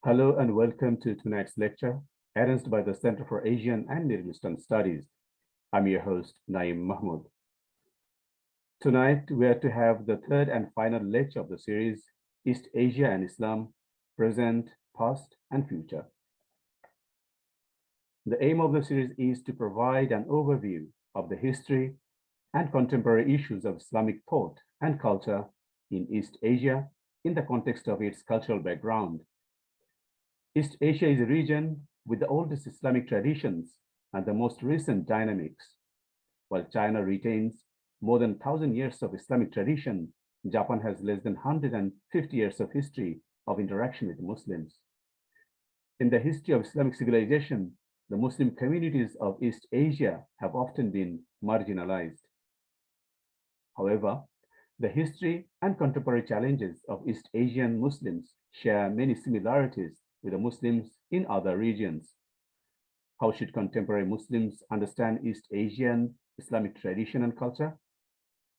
Hello and welcome to tonight's lecture, arranged by the Center for Asian and Middle Eastern Studies. I'm your host, Naeem Mahmood. Tonight, we are to have the third and final lecture of the series, East Asia and Islam, Present, Past, and Future. The aim of the series is to provide an overview of the history and contemporary issues of Islamic thought and culture in East Asia in the context of its cultural background. East Asia is a region with the oldest Islamic traditions and the most recent dynamics. While China retains more than 1,000 years of Islamic tradition, Japan has less than 150 years of history of interaction with Muslims. In the history of Islamic civilization, the Muslim communities of East Asia have often been marginalized. However, the history and contemporary challenges of East Asian Muslims share many similarities with the Muslims in other regions. How should contemporary Muslims understand East Asian Islamic tradition and culture?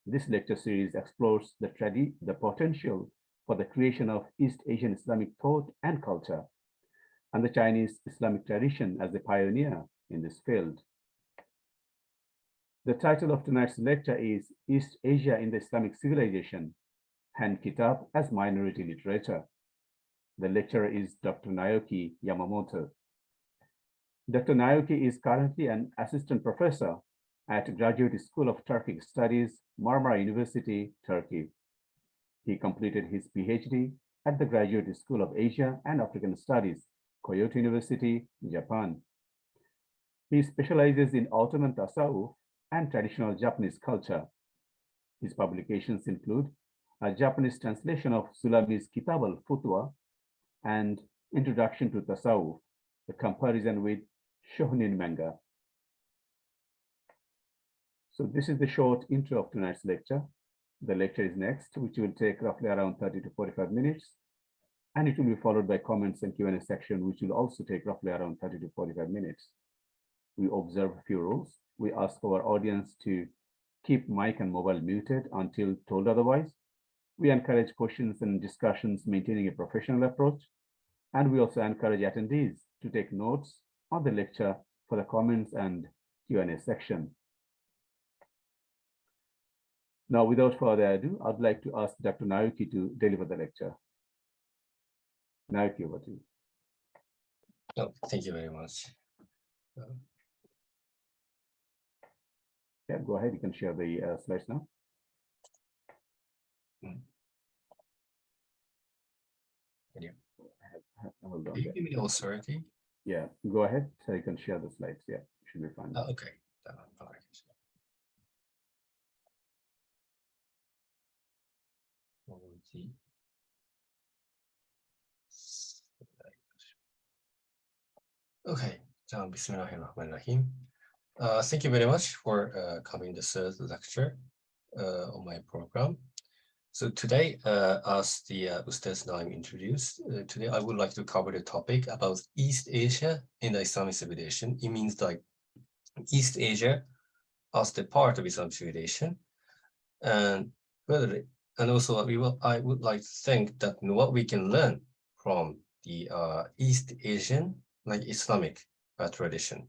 This lecture series explores the potential for the creation of East Asian Islamic thought and culture, and the Chinese Islamic tradition as a pioneer in this field. The title of tonight's lecture is East Asia in the Islamic Civilization, Han-kitap as Minority Literature. The lecturer is Dr. Naoki Yamamoto. Dr. Naoki is currently an assistant professor at Graduate School of Turkic Studies, Marmara University, Turkey. He completed his PhD at the Graduate School of Asia and African Studies, Kyoto University, Japan. He specializes in Ottoman Tasawwuf and traditional Japanese culture. His publications include a Japanese translation of Sulami's Kitab al-Futwa and Introduction to Tasawwuf, a comparison with Shonen manga. So this is the short intro of tonight's lecture. The lecture is next, which will take roughly around 30 to 45 minutes. And it will be followed by comments and Q&A section, which will also take roughly around 30 to 45 minutes. We observe a few rules. We ask our audience to keep mic and mobile muted until told otherwise. We encourage questions and discussions maintaining a professional approach. And we also encourage attendees to take notes on the lecture for the comments and Q&A section. Now, without further ado, I'd like to ask Dr. Naoki to deliver the lecture. Naoki, over to you. Oh, thank you very much. Yeah, go ahead. You can share the slides now. Yeah. Hold on. Can you give me the authority? Yeah, go ahead. So you can share the slides. Yeah, should be fine. Okay. Okay. Bismillahirrahmanirrahim. Thank you very much for coming to the third lecture on my program. So today, as the Ustaz Naim introduced, today I would like to cover the topic about East Asia in the Islamic civilization. It means like East Asia as the part of Islamic civilization, and further, and also I would like to think that what we can learn from the East Asian like Islamic tradition.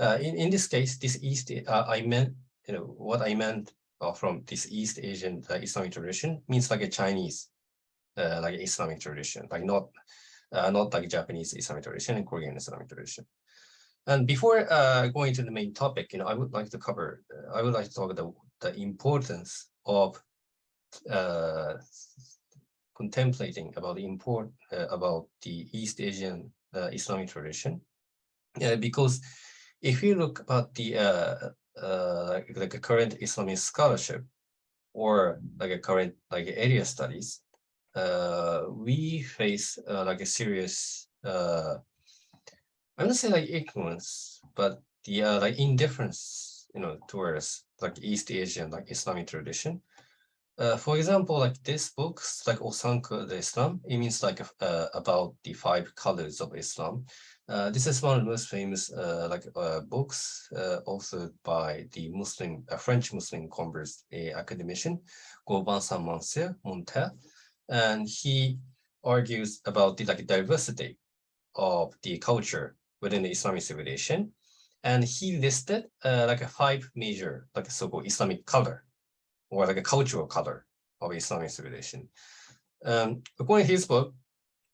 In this case, this East I meant what I meant from this East Asian Islamic tradition means like a Chinese like Islamic tradition, like not like Japanese Islamic tradition and Korean Islamic tradition. And before going to the main topic, I would like to cover, I would like to talk about the importance of contemplating about the East Asian Islamic tradition, because if you look at the like a current Islamic scholarship or like a current like area studies, we face like a serious I wouldn't say like ignorance, but the like indifference, towards like East Asian like Islamic tradition. For example, like this book, like Osanka the Islam, it means like about the 5 colors of Islam. This is one of the most famous books authored by the French Muslim converts academician, Goban Saint-Montaire, and he argues about the like diversity of the culture within the Islamic civilization. And he listed like a 5 major, like a so-called Islamic color, or like a cultural color of Islamic civilization. According to his book,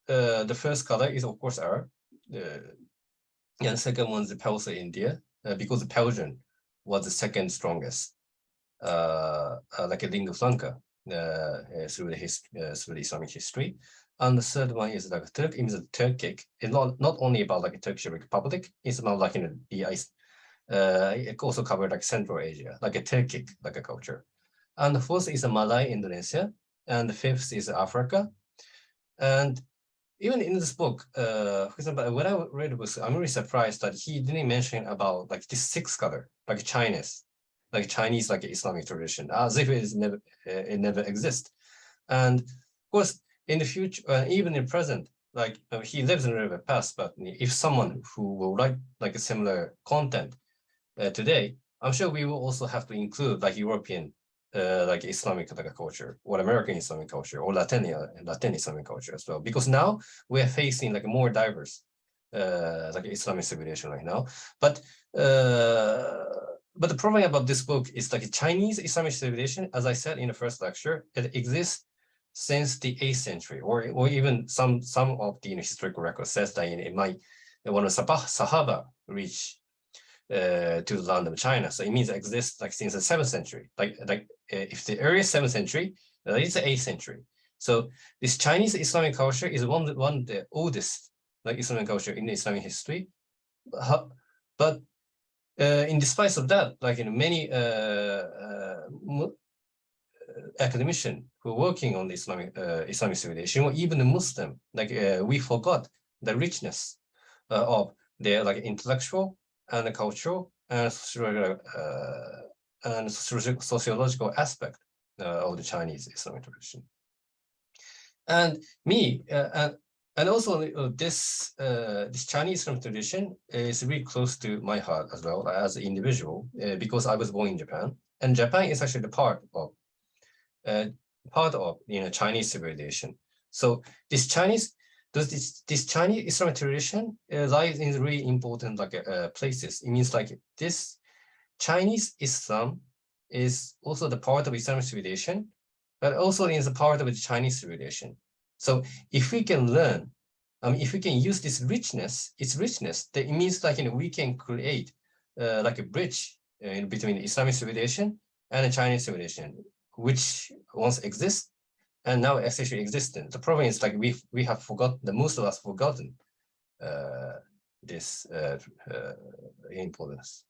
the first color is of course Arab, and the second one is the Persian India, because the Persian was the second strongest, like a lingua franca through the Islamic history. And the third one is like Turk. It means Turkic. It's not only about like a Turkish Republic. It's about like it also covered like Central Asia, like a Turkic like a culture. And the fourth is Malay Indonesia, and the fifth is Africa. And even in this book, for example, when I read the book, I'm really surprised that he didn't mention about like this sixth color, like Chinese like Islamic tradition, as if it never exists. And of course, in the future, even in present, like he lives in the past, but if someone who will write like a similar content today, I'm sure we will also have to include like European like Islamic like a culture, or American Islamic culture, or Latin Islamic culture as well, because now we're facing like a more diverse like Islamic civilization right now. But the problem about this book is like a Chinese Islamic civilization, as I said in the first lecture, it exists since the 8th century, or even some of the historical record says that it might one of Sahaba reach to the land of China. So it means it exists like since the 7th century. Like if the earliest 7th century, it's the 8th century. So this Chinese Islamic culture is one of the oldest like Islamic culture in the Islamic history. But in despite of that, like in many academicians who are working on the Islamic civilization, or even the Muslim, like we forgot the richness of their like intellectual and cultural and sociological aspect of the Chinese Islamic tradition. And me, and also this Chinese Islamic tradition is really close to my heart as well as an individual, because I was born in Japan, and Japan is actually the part of Chinese civilization. So this Chinese Islamic tradition lies in really important like places. It means like this Chinese Islam is also the part of Islamic civilization, but also is a part of the Chinese civilization. So if we can learn, if we can use its richness, that it means like we can create like a bridge between the Islamic civilization and the Chinese civilization, which once exists and now essentially existent. The problem is like we have forgotten, most of us forgotten this importance.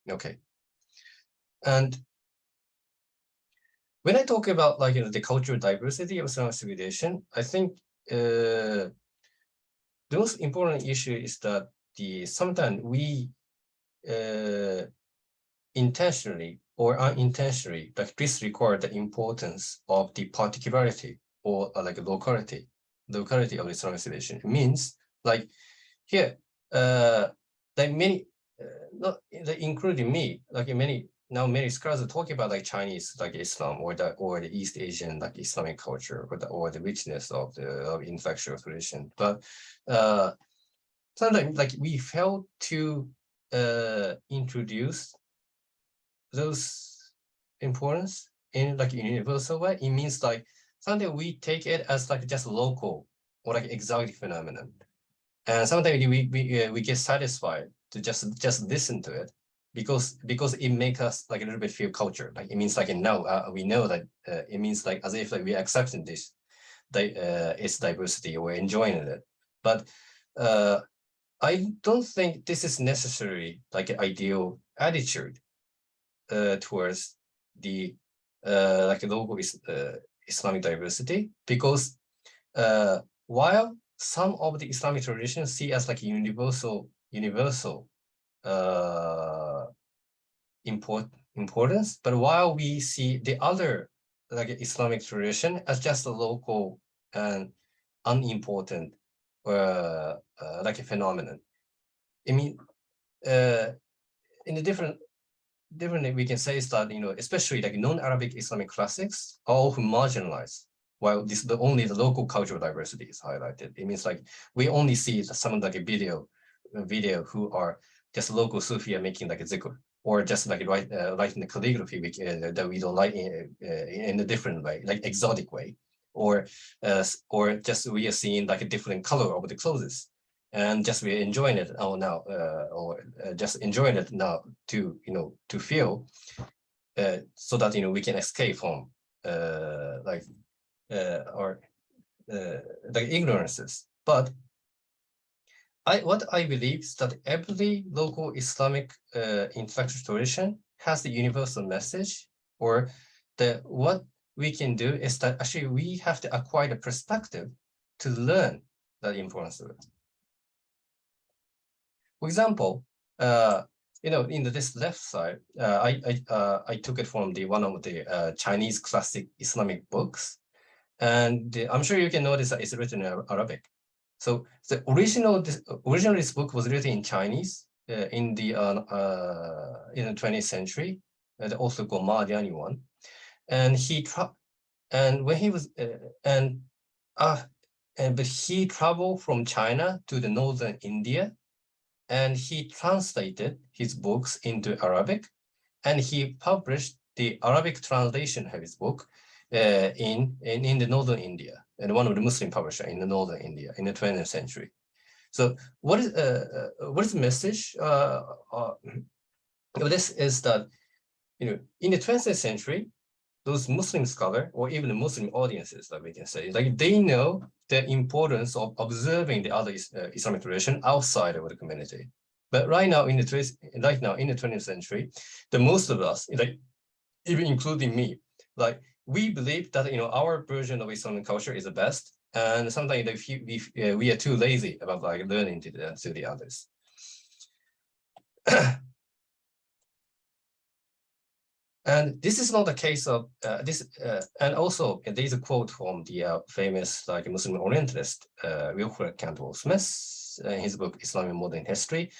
Okay, and when I talk about like the cultural diversity of Islamic civilization, I think the most important issue is that sometimes we intentionally or unintentionally like disregard the importance of the particularity or like a locality of Islamic civilization. It means like here, like many, not including me, like many scholars are talking about like Chinese like Islam or the East Asian like Islamic culture or the richness of the intellectual tradition. But sometimes like we fail to introduce those importance in like a universal way. It means like sometimes we take it as like just local or like exotic phenomenon, and sometimes we get satisfied to just listen to it because it makes us like a little bit feel culture. Like it means like now we know that it means like as if like we are accepting this its diversity or enjoying it. But I don't think this is necessarily like an ideal attitude towards the like local Islamic diversity, because while some of the Islamic traditions see as like universal importance, but while we see the other like Islamic tradition as just a local and unimportant like a phenomenon. I mean, in a different we can say is that especially like non-Arabic Islamic classics are often marginalized while this only the local cultural diversity is highlighted. It means like we only see someone like a video who are just local Sufi are making like a zikr, or just like writing the calligraphy that we don't like in a different way, like exotic way, or just we are seeing like a different color of the clothes, and just we're enjoying it now, or just enjoying it now to to feel, so that we can escape from or the ignorances. But what I believe is that every local Islamic intellectual tradition has the universal message, or what we can do is that actually we have to acquire the perspective to learn the importance of it. For example, in this left side, I took it from one of the Chinese classic Islamic books, and I'm sure you can notice that it's written in Arabic. So the originally this book was written in Chinese in the 20th century, also called Madiani one, and when he was but he traveled from China to the northern India, and he translated his books into Arabic, and he published the Arabic translation of his book in the northern India, and one of the Muslim publishers in the northern India in the 20th century. So what is the message of this is that in the 20th century, those Muslim scholars, or even the Muslim audiences, that we can say, like they know the importance of observing the other Islamic tradition outside of the community. But right now in the 20th century, the most of us, like even including me, like we believe that our version of Islamic culture is the best, and sometimes we are too lazy about like learning to the others. And this is not the case of this. And also, there is a quote from the famous like Muslim Orientalist Wilfred Cantwell Smith in his book Islamic Modern History.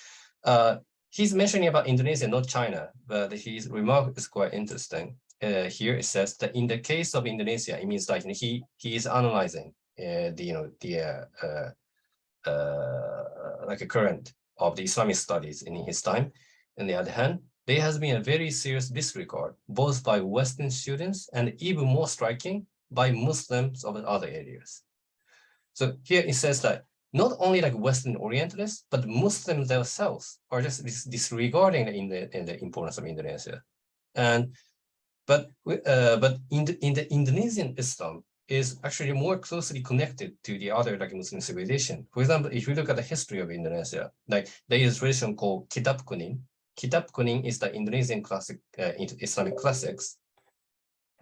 He's mentioning about Indonesia, not China, but his remark is quite interesting. Here it says that in the case of Indonesia, it means like he is analyzing like a current of the Islamic studies in his time. On the other hand, there has been a very serious disregard, both by Western students and even more striking by Muslims of other areas. So here it says that not only like Western Orientalists, but Muslims themselves are just disregarding the importance of Indonesia. But in the Indonesian Islam is actually more closely connected to the other like Muslim civilization. For example, if you look at the history of Indonesia, like there is a tradition called Kitab Kuning. Kitab Kuning is the Indonesian classic Islamic classics,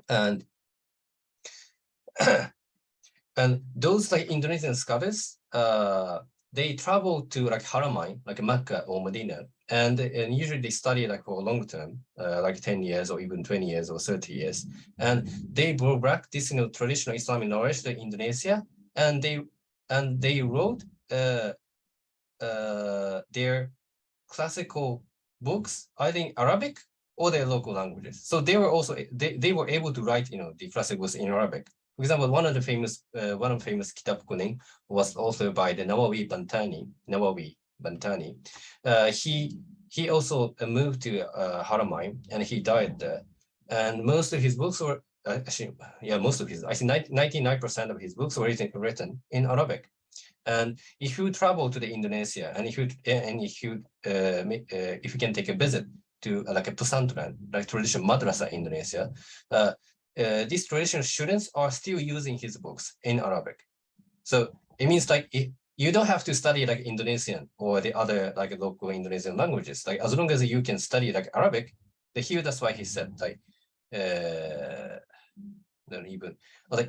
and and those like Indonesian scholars, they travel to like Haramain, like Mecca or Medina, and usually they study like for a long term, like 10 years or even 20 years or 30 years, and they brought back this traditional Islamic knowledge to Indonesia, and they wrote their classical books either in Arabic or their local languages. So they were also they were able to write the classic books in Arabic. For example, one of the famous Kitab Kuning was authored by the Nawawi Bantani. He also moved to Haramain, and he died there. And most of his books were actually, most of his, I think 99% of his books were written in Arabic. And if you travel to the Indonesia, and if you can take a visit to like a pesantren, like traditional madrasa in Indonesia, these traditional students are still using his books in Arabic. So it means like you don't have to study like Indonesian or the other like local Indonesian languages. Like as long as you can study like Arabic, here that's why he said like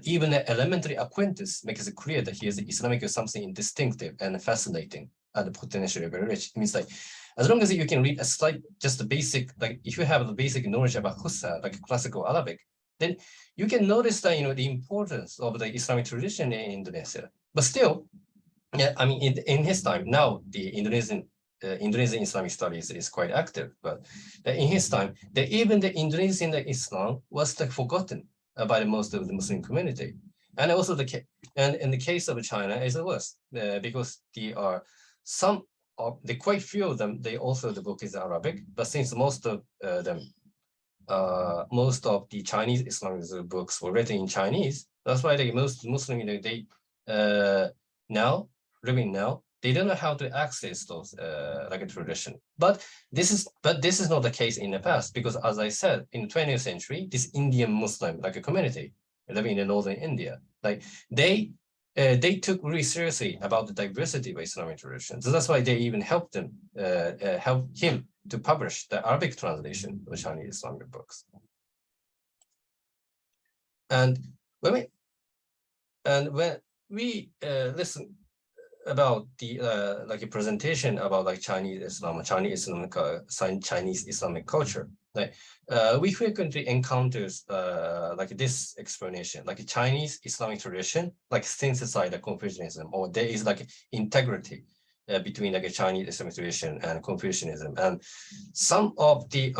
even an elementary acquaintance makes it clear that he is Islamic is something distinctive and fascinating and potentially very rich. It means like as long as you can read just the basic, like if you have the basic knowledge about Hussa, like classical Arabic, then you can notice that the importance of the Islamic tradition in Indonesia. But still, yeah, I mean in his time, now the Indonesian Islamic studies is quite active, but in his time, even the Indonesian Islam was like forgotten by most of the Muslim community. And also and in the case of China, it's worse because the quite few of them, the book is Arabic, but since most of the Chinese Islamic books were written in Chinese, that's why most Muslim, living now, they don't know how to access those like a tradition. But this is not the case in the past, because as I said, in the 20th century, this Indian Muslim like a community living in northern India, like they took really seriously about the diversity of Islamic traditions. So that's why they even helped him to publish the Arabic translation of Chinese Islamic books. And when we listen about the like a presentation about like Chinese Islamic culture, like we frequently encounters like this explanation, like a Chinese Islamic tradition, like synthesize the Confucianism, or there is like integrity between like a Chinese Islamic tradition and Confucianism. And some of the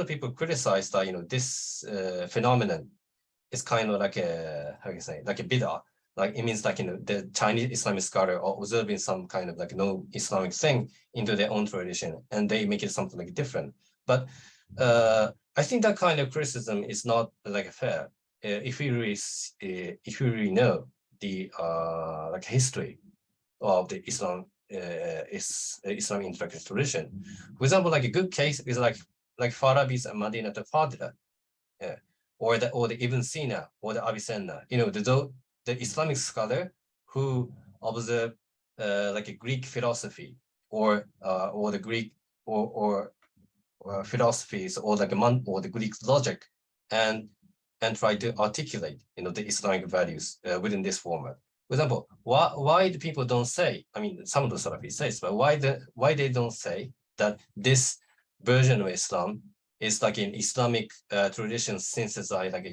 people criticize that this phenomenon is kind of like a, how you say, like a bid'ah. Like it means like the Chinese Islamic scholar are observing some kind of like no Islamic thing into their own tradition, and they make it something like different. But I think that kind of criticism is not like fair. If we really know the like history of the Islamic intellectual tradition. For example, like a good case is like Farabi's Madinat al-Fadila, or the Ibn Sina or the Avicenna. The Islamic scholar who observe like a Greek philosophy or the Greek or philosophies or like or the Greek logic, and try to articulate the Islamic values within this format. For example, why do people don't say? I mean, some of the Salafi says, but why they don't say that this version of Islam is like an Islamic tradition synthesized like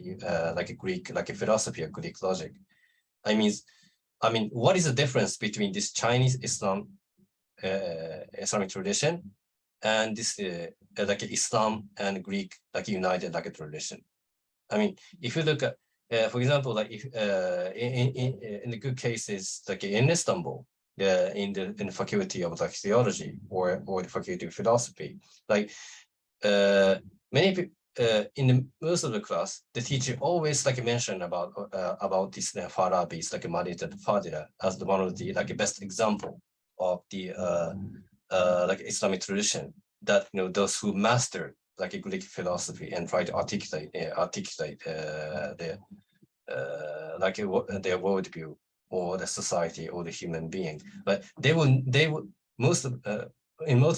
a Greek, like a philosophy of Greek logic? I mean, what is the difference between this Chinese Islamic tradition and this like Islam and Greek like united like a tradition? I mean, if you look at, for example, like if in the good cases like in Istanbul, in the faculty of like theology or the faculty of philosophy, like many people. In most of the class, the teacher always like mentioned about this Farabi's like Madinat al-Fadila as one of the like best example of the like Islamic tradition that those who master like a Greek philosophy and try to articulate their worldview or the society or the human being, but they will in most of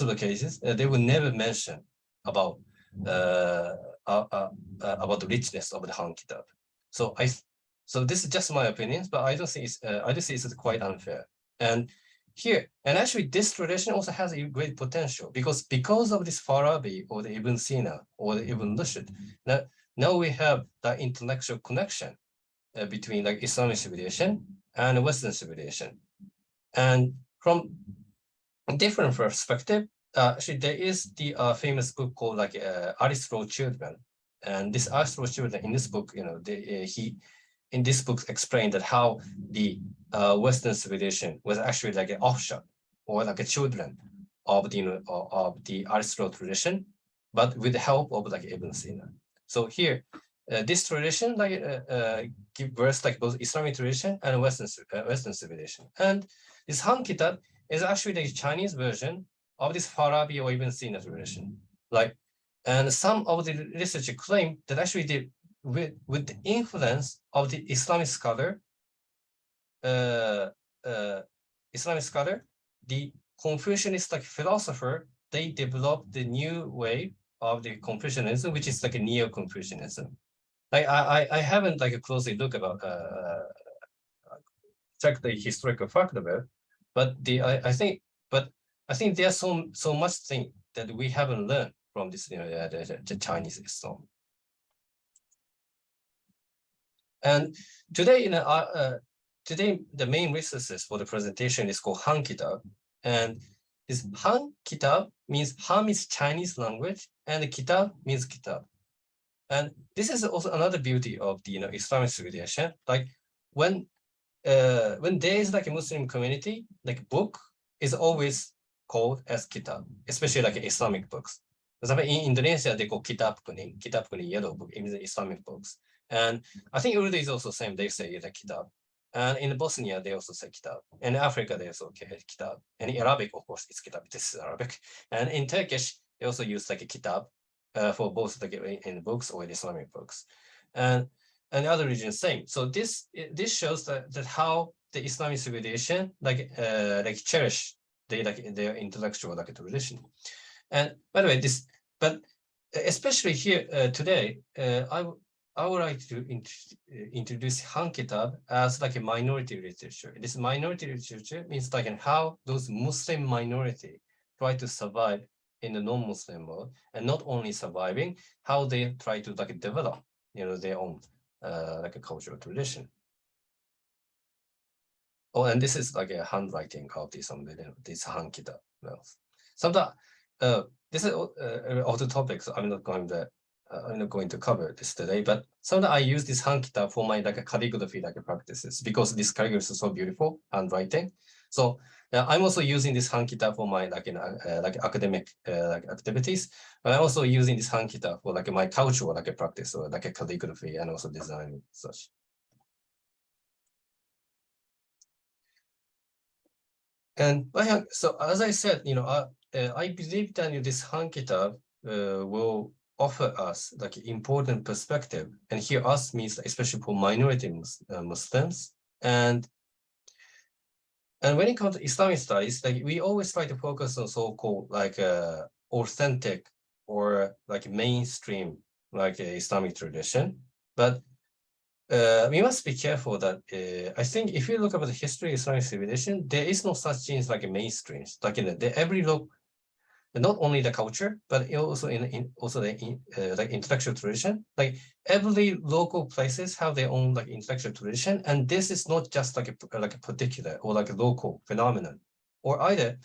the cases they will never mention about the richness of the Han-kitap. So this is just my opinions, but I just think it's quite unfair. And actually this tradition also has a great potential because of this Farabi or the Ibn Sina or the Ibn Rushd. Now we have the intellectual connection between like Islamic civilization and Western civilization, and from a different perspective. Actually, there is the famous book called like Aristotle's Children, and this Aristotle's Children in this book, he in this book explained that how the Western civilization was actually like an offshoot or like a children of the Aristotle tradition, but with the help of like Ibn Sina. So here, this tradition like give birth like both Islamic tradition and Western civilization, and this Han-kitap is actually the Chinese version of this Farabi or Ibn Sina tradition. And some of the researchers claim that actually with the influence of the Islamic scholar, the Confucianist like philosopher, they developed the new way of the Confucianism, which is like a neo-Confucianism. I haven't like a closely look about check the historical fact of it, but I think there's so much thing that we haven't learned from this the Chinese Islam. And today today the main resources for the presentation is called Han-kitap, and this Han-kitap means Han is Chinese language and kitab means kitab. And this is also another beauty of the Islamic civilization. Like when there is like a Muslim community, like book is always called as kitab, especially like Islamic books. For example, in Indonesia, they call kitab kuning, yellow book, it means Islamic books. And I think Urdu is also same, they say the kitab. And in Bosnia, they also say kitab. In Africa, they also say kitab. And in Arabic, of course, it's kitab, this is Arabic. And in Turkish, they also use like a kitab for both like in books or in Islamic books. And other regions same. So this shows that how the Islamic civilization like cherish their intellectual like tradition. And by the way, but especially here today, I would like to introduce Han-kitap as like a minority literature. This minority literature means like how those Muslim minority try to survive in the non-Muslim world, and not only surviving, how they try to like develop, their own like a cultural tradition. Oh, and this is like a handwriting of this Han-kitap. Sometimes this is off the topic, so I'm not going to cover this today. But sometimes I use this Han-kitap for my like a calligraphy like practices, because this calligraphy is so beautiful, handwriting. So I'm also using this Han-kitap for my like academic like activities, but I'm also using this Han-kitap for like my cultural like a practice, or like a calligraphy and also design and such. And so as I said, I believe that this Han-kitap will offer us like important perspective, and here us means especially for minority Muslims. And when it comes to Islamic studies, like we always try to focus on so-called like authentic or like mainstream like Islamic tradition, but we must be careful that I think if you look at the history of Islamic civilization, there is no such thing as like a mainstream. Like every not only the culture, but also also the like intellectual tradition. Like every local places have their own like intellectual tradition, and this is not just like a particular or like a local phenomenon, or either.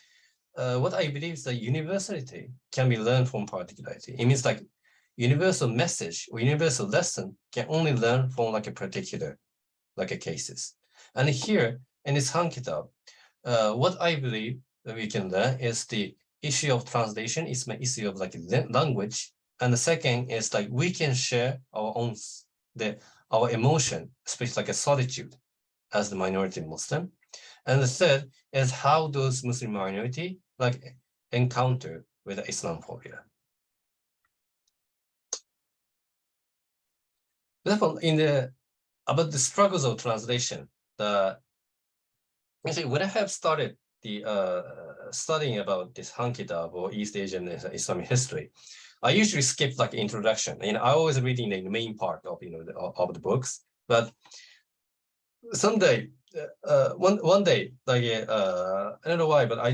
What I believe is that universality can be learned from particularity. It means like universal message or universal lesson can only learn from like a particular like a cases. And here in this Han-kitap, what I believe that we can learn is the issue of translation is my issue of like language. And the second is like we can share our own our emotion, especially like a solitude as the minority Muslim. And the third is how those Muslim minority like encounter with Islamophobia. Therefore, about the struggles of translation, when I have started the studying about this Han-kitap or East Asian Islamic history, I usually skip like introduction. And I always reading the main part of of the books. But someday, one day, like I don't know why, but I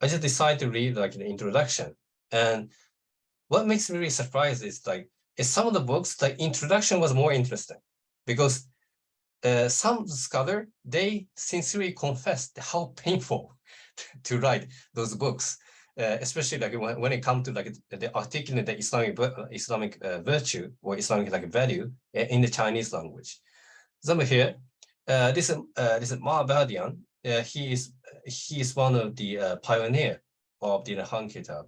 just decided to read like the introduction. And what makes me really surprised is like some of the books, the introduction was more interesting, because some scholar, they sincerely confessed how painful to write those books, especially like when it comes to like the articulate the Islamic virtue or Islamic like value in the Chinese language. Some here, this is Ma Badian. He is one of the pioneer of the Han-kitap.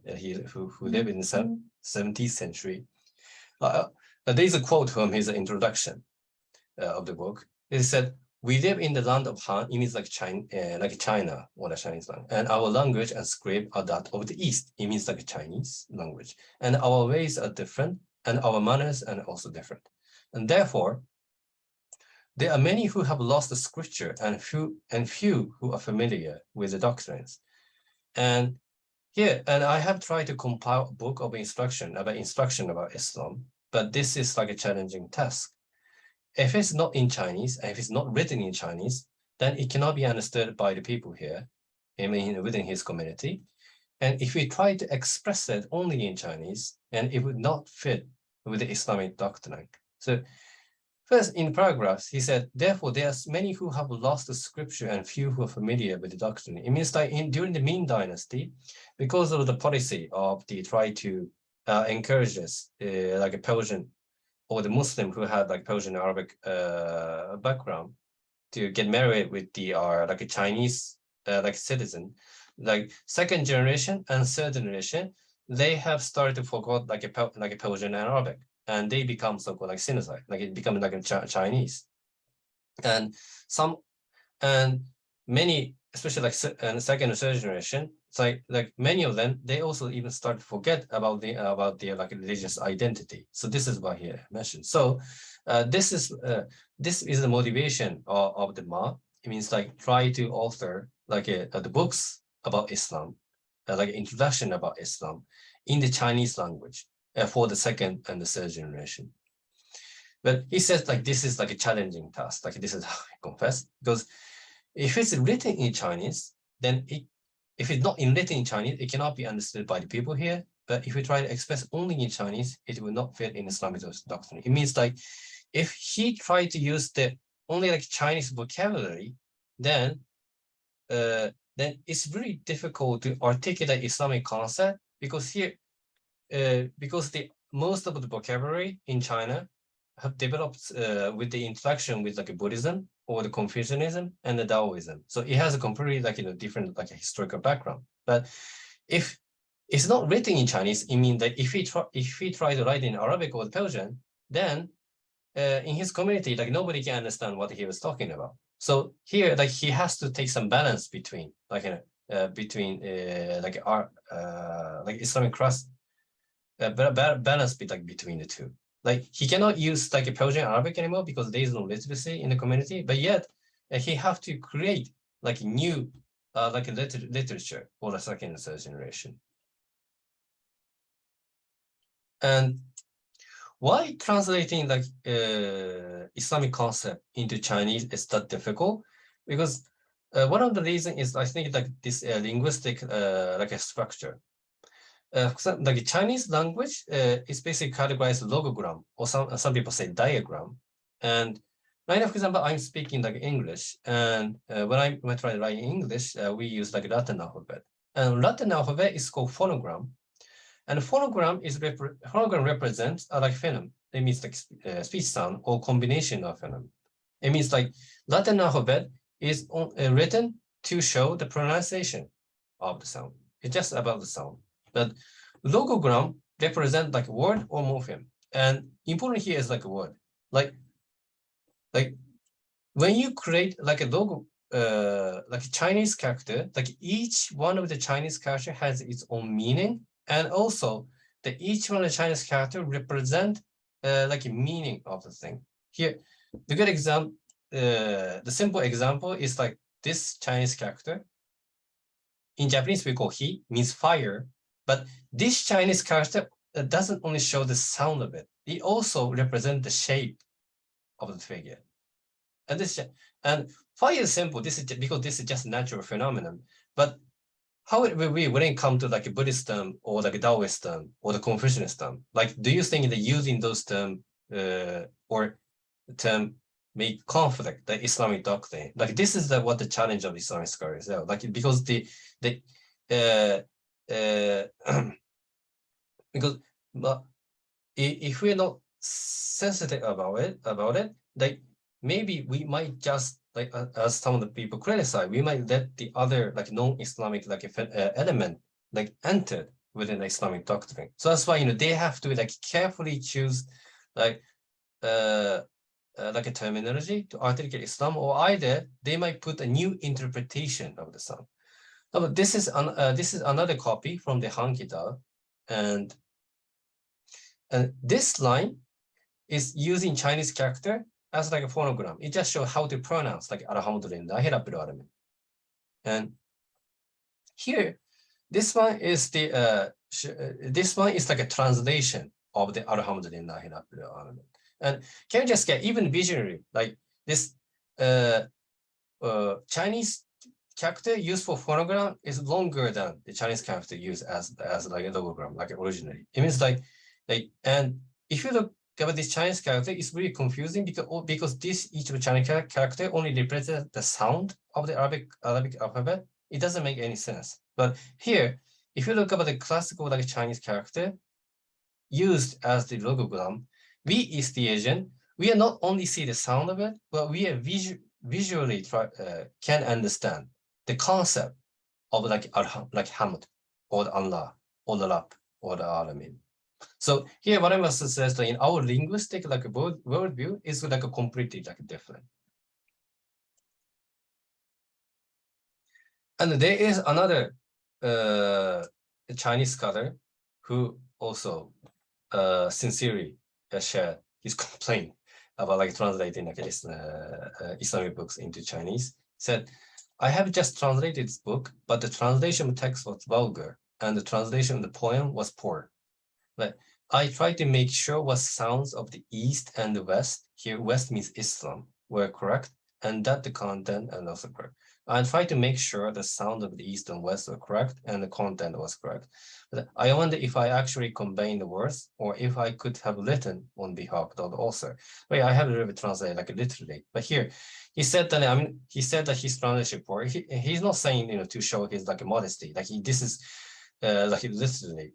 Who lived in the 17th century. There is a quote from his introduction of the book. It said, "We live in the land of Han." It means like China or the Chinese land, and our language and script are that of the East. It means like a Chinese language, and our ways are different, and our manners are also different, and therefore, there are many who have lost the scripture, and few who are familiar with the doctrines. And here, and I have tried to compile a book of instruction about Islam, but this is like a challenging task. If it's not in Chinese, and if it's not written in Chinese, then it cannot be understood by the people here, within his community. And if we try to express it only in Chinese, and it would not fit with the Islamic doctrine. So first, in paragraphs, he said, therefore, there are many who have lost the scripture and few who are familiar with the doctrine. It means that during the Ming Dynasty, because of the policy of the try to encourages like a Persian or the Muslim who had like Persian Arabic background to get married with the like a Chinese like citizen, like second generation and third generation, they have started to forget like a Persian and Arabic, and they become so-called like Sinizite, like it becomes like a Chinese, and many, especially like second and third generation, it's like many of them, they also even start to forget about their like religious identity. So this is what he mentioned. So this is the motivation of the Ma. It means like try to author like the books about Islam, like introduction about Islam in the Chinese language for the second and the third generation. But he says like this is like a challenging task. Like this is how I confess, because if it's written in Chinese, then if it's not written in Chinese, it cannot be understood by the people here. But if we try to express only in Chinese, it will not fit in Islamic doctrine. It means like if he tried to use the only like Chinese vocabulary, then it's really difficult to articulate Islamic concept, because here because most of the vocabulary in China have developed with the interaction with like a Buddhism or the Confucianism and the Taoism. So it has a completely like different like a historical background. But if it's not written in Chinese, it means that if he try to write in Arabic or Persian, then in his community, like nobody can understand what he was talking about. So here, like he has to take some balance between like like Islamic class, balance between the two. Like he cannot use like a Persian Arabic anymore because there is no literacy in the community, but yet he have to create like new like a literature for the second and third generation. And why translating like Islamic concept into Chinese is that difficult? Because one of the reasons is I think like this linguistic like a structure. Like Chinese language is basically categorized logogram, or some people say diagram. And right now, for example, I'm speaking like English, and when I try to write in English, we use like Latin alphabet. And Latin alphabet is called phonogram, and phonogram represents like phoneme. It means like speech sound or combination of phoneme. It means like Latin alphabet is written to show the pronunciation of the sound. It's just about the sound. But logogram represent like word or morpheme. And important here is like a word. Like when you create like a logo, like a Chinese character, like each one of the Chinese character has its own meaning. And also each one of the Chinese character represent like a meaning of the thing. Here, the good example, the simple example is like this Chinese character. In Japanese, we call he, means fire. But this Chinese character doesn't only show the sound of it, it also represents the shape of the figure. And fire is simple. This is because this is just natural phenomenon. But how it will be when it comes to like a Buddhist term or like a Taoist term or the Confucianist term? Like, do you think that using those terms or term may conflict the Islamic doctrine? Like this is what the challenge of Islamic scholars is. Like because because if we're not sensitive about it, like maybe we might just like as some of the people criticize, we might let the other like non-Islamic like element like enter within the Islamic doctrine. So that's why they have to like carefully choose like a terminology to articulate Islam, or either they might put a new interpretation of the Islam. But this is another copy from the Han-kitap, and this line is using Chinese character as like a phonogram. It just shows how to pronounce like Alhamdulillah, Rabbil Alamin. And here, this one is like a translation of the Alhamdulillah, Rabbil Alamin. And can you just get even visually like this Chinese character used for phonogram is longer than the Chinese character used as like a logogram, like originally. It means like and if you look at this Chinese character, it's really confusing because each of the Chinese character only represents the sound of the Arabic alphabet. It doesn't make any sense. But here, if you look at the classical like Chinese character, used as the logogram, we East Asian, we are not only see the sound of it, but we are visually can understand the concept of like Hamd or the Allah or the Rab or the Alamin. So here what I must say is that in our linguistic like worldview is like a completely like different. And there is another Chinese scholar who also sincerely shared his complaint about like translating like Islamic books into Chinese. Said, I have just translated this book, but the translation text was vulgar and the translation of the poem was poor. But I tried to make sure what sounds of the East and the West, here West means Islam, were correct, and that the content and also correct. I tried to make sure the sound of the East and West were correct and the content was correct. But I wonder if I actually combined the words or if I could have written on behalf of the author. But yeah, I have to translate like literally. But here, he said that he said that his translation poor. He's not saying to show his like modesty. Like this is like literally.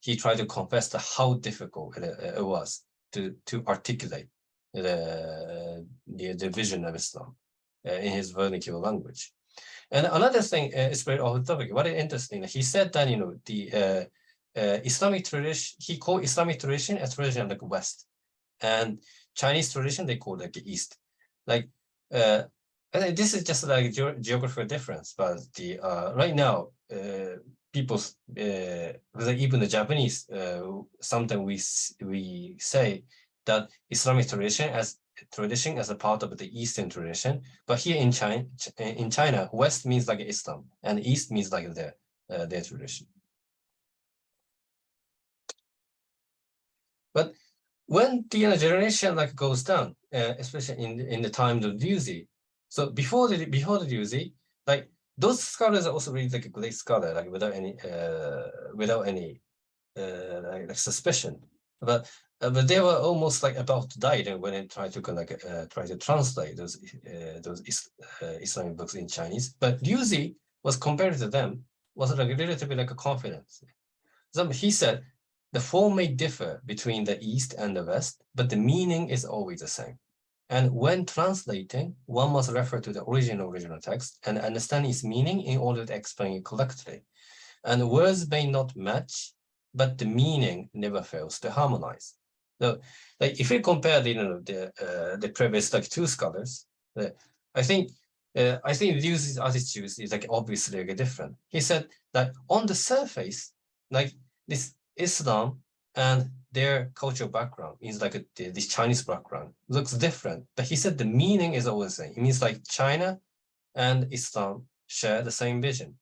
He tried to confess to how difficult it was to articulate the vision of Islam in his vernacular language. And another thing is very off the topic. What is interesting, he said that the Islamic tradition, he called Islamic tradition a tradition like West, and Chinese tradition they call like East. Like and this is just like geographical difference, but the right now people, even the Japanese, sometimes we say that Islamic tradition as a part of the Eastern tradition, but here in China, West means like Islam, and East means like their tradition. But when the generation like goes down, especially in the time of Liuzi, so before the Liuzi, like those scholars are also really like a great scholar, like without any like suspicion. But they were almost like about to die when they tried to try to translate those Islamic books in Chinese. But Liuzi was compared to them was like relatively like a confidence. So he said the form may differ between the East and the West, but the meaning is always the same. And when translating, one must refer to the original text and understand its meaning in order to explain it correctly. And words may not match, but the meaning never fails to harmonize. So, like if we compare the previous like two scholars, I think Liu's attitude is like obviously like different. He said that on the surface, like this Islam and their cultural background is like this Chinese background looks different, but he said the meaning is always the same. It means like China and Islam share the same vision.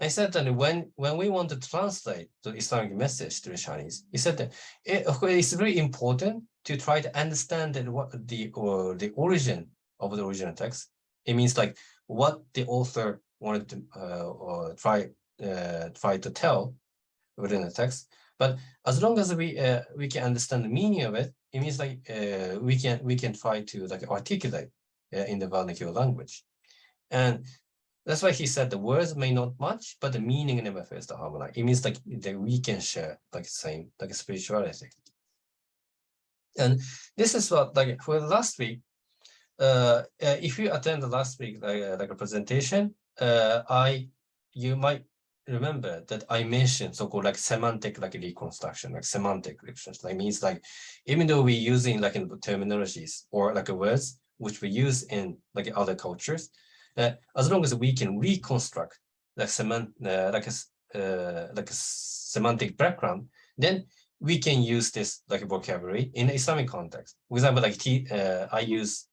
I said that when we want to translate the Islamic message to the Chinese, he said that it's very important to try to understand that what the origin of the original text. It means like what the author wanted to or try to tell within the text. But as long as we can understand the meaning of it, it means like we can try to like articulate in the vernacular language. And that's why he said the words may not match, but the meaning never fails to harmonize. It means like that we can share like same like spirituality. And this is what like for the last week, if you attend the last week like a presentation, you might remember that I mentioned so-called like semantic like reconstruction, like semantic reconstruction. Like means like even though we're using like in terminologies or like words which we use in like other cultures, as long as we can reconstruct like a semantic background, then we can use this like vocabulary in Islamic context. For example, like I use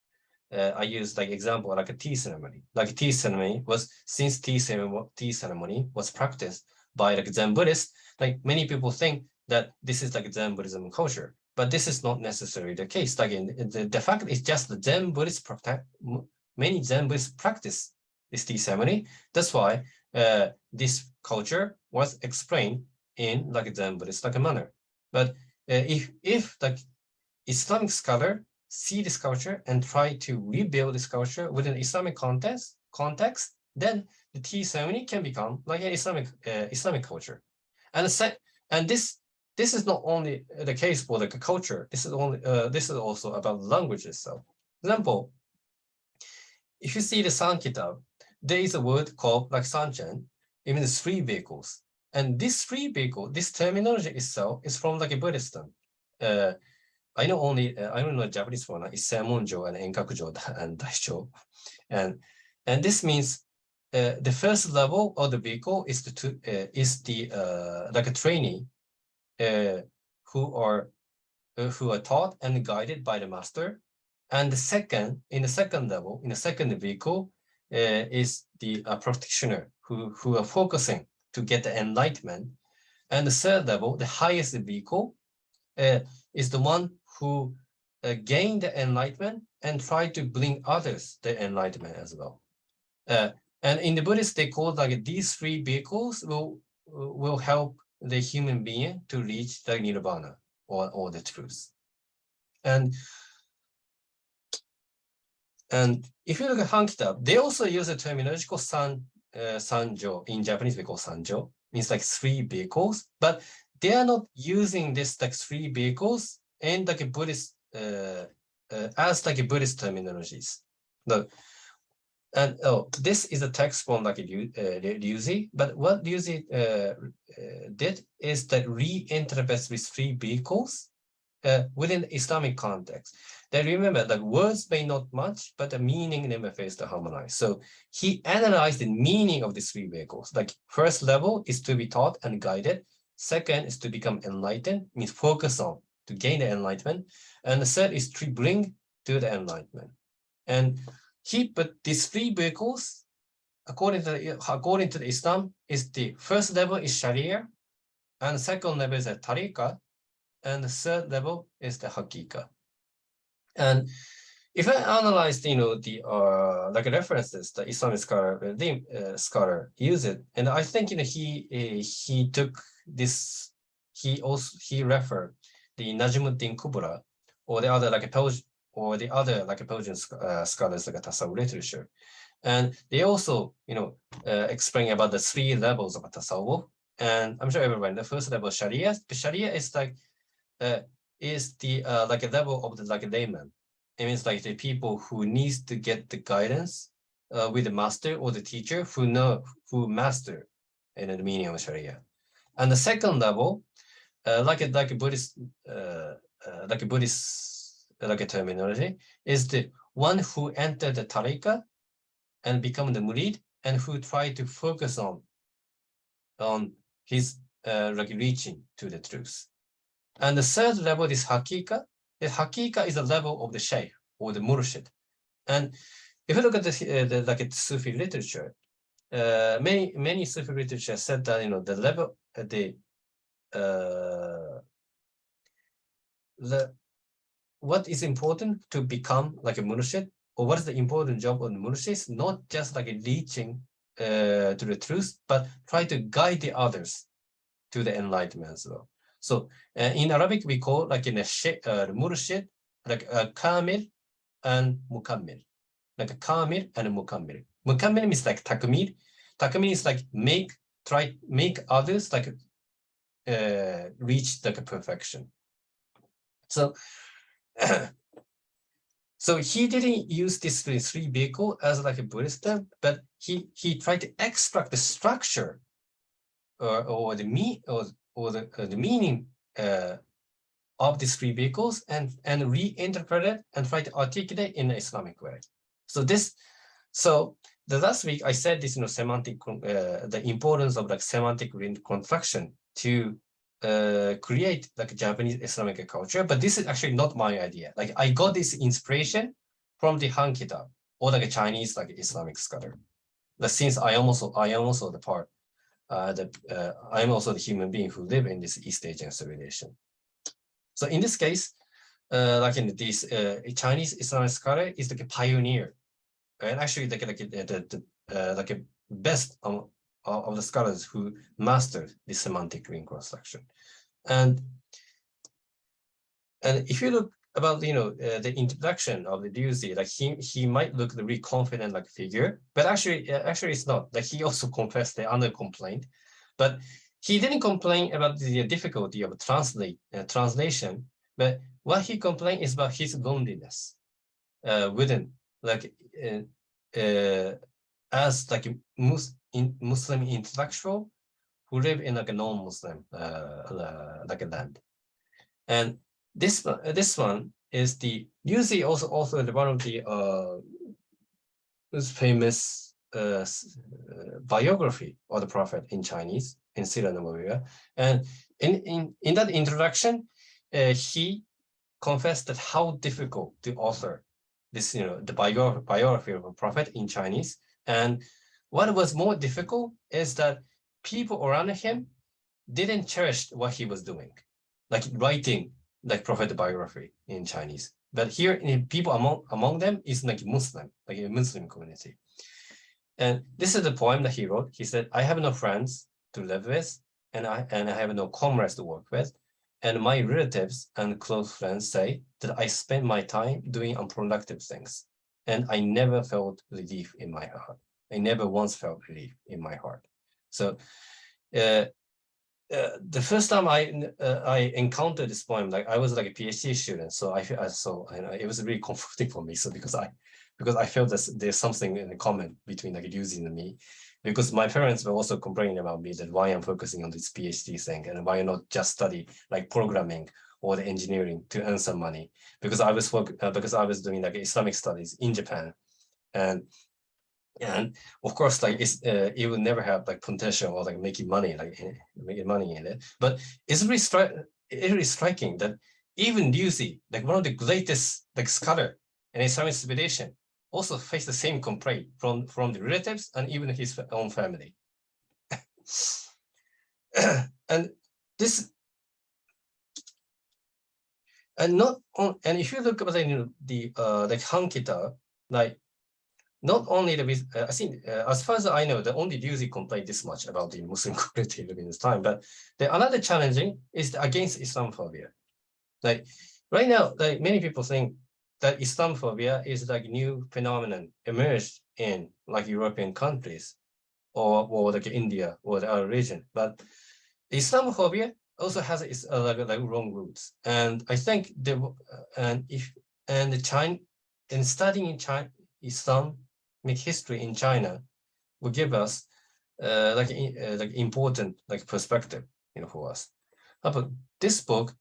like example like a tea ceremony. Like tea ceremony was since tea ceremony was practiced by like Zen Buddhists. Like many people think that this is like Zen Buddhism culture, but this is not necessarily the case. Like the fact is just the Zen Buddhists many Zen Buddhists practice this tea ceremony. That's why this culture was explained in like Zen Buddhist like a manner. But if like Islamic scholar see this culture and try to rebuild this culture within Islamic context, then the tea ceremony can become like an Islamic culture. And this this is not only the case for the culture. This is also about language itself. For example, if you see the Han-kitap, there is a word called like sanchen, it means three vehicles. And this three vehicle, this terminology itself is from like a Buddhism. I don't know Japanese one. It's Seimonjo and Enkakujo and Daisho, and this means the first level of the vehicle is like a trainee who are taught and guided by the master, and in the second level, in the second vehicle, is the practitioner who are focusing to get the enlightenment, and the third level, the highest vehicle, is the one who gain the enlightenment and try to bring others the enlightenment as well. And in the Buddhist, they call like these three vehicles will help the human being to reach the nirvana or the truth. And if you look at Han-kitap, they also use a terminology called sanjo. In Japanese, we call sanjo. Means like three vehicles, but they are not using this like three vehicles and like a Buddhist as like a Buddhist terminologies. This is a text from like Liuzi, but what Liuzi did is that reinterprets these three vehicles within the Islamic context. Then remember that words may not match, but the meaning never fails to harmonize. So he analyzed the meaning of these three vehicles. Like first level is to be taught and guided. Second is to become enlightened, means focus on to gain the enlightenment. And the third is to bring to the enlightenment. And he put these three vehicles, according to the Islam, is the first level is Sharia, and the second level is a Tariqah, and the third level is the Hakika. And if I analyze, the like references the Islamic scholar use it, and I think he took this, he referred the Najmuddin Kubra or the other like Persian scholars like Tasawwuf literature, and they also explain about the three levels of Tasawwuf. And I'm sure everyone, the first level Sharia. The Sharia is like like a level of the like a layman. It means like the people who needs to get the guidance with the master or the teacher who master the meaning of Sharia. And the second level, like a Buddhist like a terminology, is the one who entered the Tariqah and become the murid, and who try to focus on his like reaching to the truth. And the third level is Hakika. The Hakika is a level of the Shaykh or the Murshid. And if you look at the like Sufi literature, many Sufi literature said that the level what is important to become like a Murshid, or what is the important job of the Murshid, is not just like reaching to the truth, but try to guide the others to the enlightenment as well. So in Arabic, we call like in a Murshid, like a Kamil and Mukammil, like a Kamil and a Mukammil. Mukammil means like Takmil. Takmil is like make others like reach like perfection. So so he didn't use this three vehicle as like a Buddhist term, but he tried to extract the structure or the meaning of these three vehicles and reinterpret it and try to articulate in an Islamic way. So the last week I said this, semantic, the importance of like semantic reconstruction to create like a Japanese Islamic culture, but this is actually not my idea. Like I got this inspiration from the Han-kitap or like a Chinese like Islamic scholar. But since I'm also the part. I'm also the human being who live in this East Asian civilization. So in this case, like in this Chinese Islamic scholar is like a pioneer, and actually like a best of the scholars who mastered the semantic reconstruction. And if you look about the introduction of the Liuzi, like he might look the really confident like figure, but actually it's not. Like he also confessed the other complaint, but he didn't complain about the difficulty of translation, but what he complained is about his loneliness within, like as like a Muslim intellectual who live in like a non-Muslim like a land. And this one is the usually also one of the famous biography of the Prophet in Chinese in Sirah Nabawiyya. And in that introduction, he confessed that how difficult to author this, the biography of a Prophet in Chinese. And what was more difficult is that people around him didn't cherish what he was doing, like writing like Prophet biography in Chinese. But here, people among them is like Muslim, like a Muslim community. And this is the poem that he wrote. He said, "I have no friends to live with, and I have no comrades to work with. And my relatives and close friends say that I spend my time doing unproductive things. And I never felt relief in my heart. I never once felt relief in my heart." So the first time I encountered this poem, like I was like a PhD student, so it was really comforting for me. So because I felt that there's something in common between like using and me, because my parents were also complaining about me that why I'm focusing on this PhD thing and why not just study like programming or the engineering to earn some money, because I was doing like Islamic studies in Japan, and of course, like it would never have like potential or like making money in it. But it's really striking that even Lucy, like one of the greatest like scholar in Islamic civilization, also faced the same complaint from the relatives and even his own family. And this, and if you look at the like Han-kitap, like not only I think as far as I know, the only Lucy complained this much about the Muslim community living this time. But the another challenging is against Islamophobia. Like right now, like many people think that Islamophobia is like a new phenomenon emerged in like European countries or like India or the other region. But Islamophobia also has its like wrong roots. And I think studying Islam history in China will give us like important like perspective, for us. But this book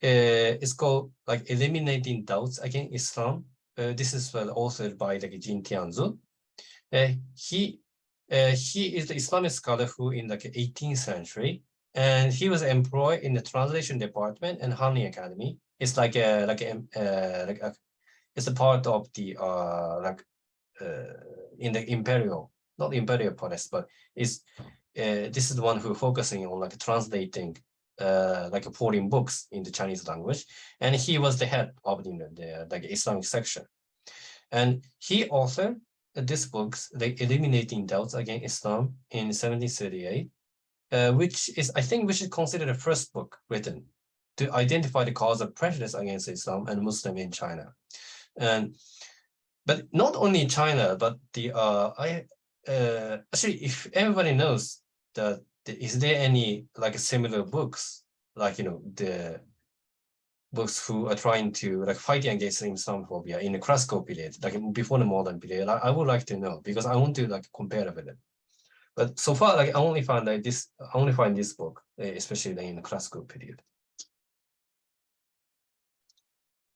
is called like Eliminating Doubts Against Islam. This is authored by like Jin Tianzu. He is the Islamic scholar who in like 18th century, and he was employed in the translation department and Hanli Academy. It's like it's a part of the in the imperial, not imperial police, but this is the one who focusing on like translating like foreign books in the Chinese language, and he was the head of the like Islamic section, and he authored this book, like Eliminating Doubts Against Islam, in 1738, which is considered the first book written to identify the cause of prejudice against Islam and Muslim in China. But not only in China, but actually, if everybody knows that, is there any like similar books, like the books who are trying to like fighting against Islamophobia in the classical period, like before the modern period? I would like to know, because I want to like compare with it. But so far, like I only find this book, especially in the classical period.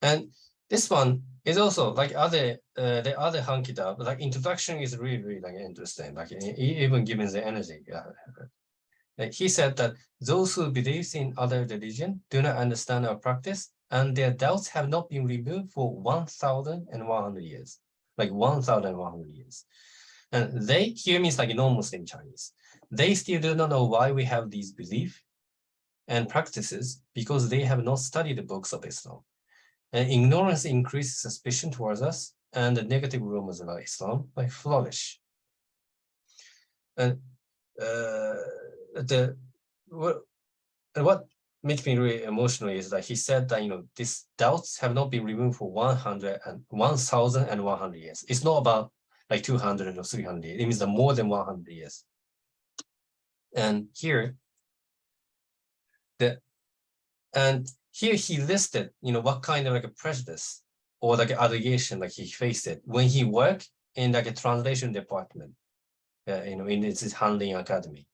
And this one is also like the other Han-kitap, like introduction is really like interesting, like even given the energy. He said that those who believe in other religion do not understand our practice, and their doubts have not been removed for 1,100 years, like 1,100 years. And they here means like non-Muslim Chinese. They still do not know why we have these beliefs and practices, because they have not studied the books of Islam. And ignorance increases suspicion towards us, and the negative rumors about Islam like flourish. And what makes me really emotional is that he said that these doubts have not been removed for 1,100 years. It's not about like 200 or 300 years. It means that more than 100 years. And here And here he listed, what kind of like a prejudice or like allegation like he faced it when he worked in like a translation department, in this handling academy.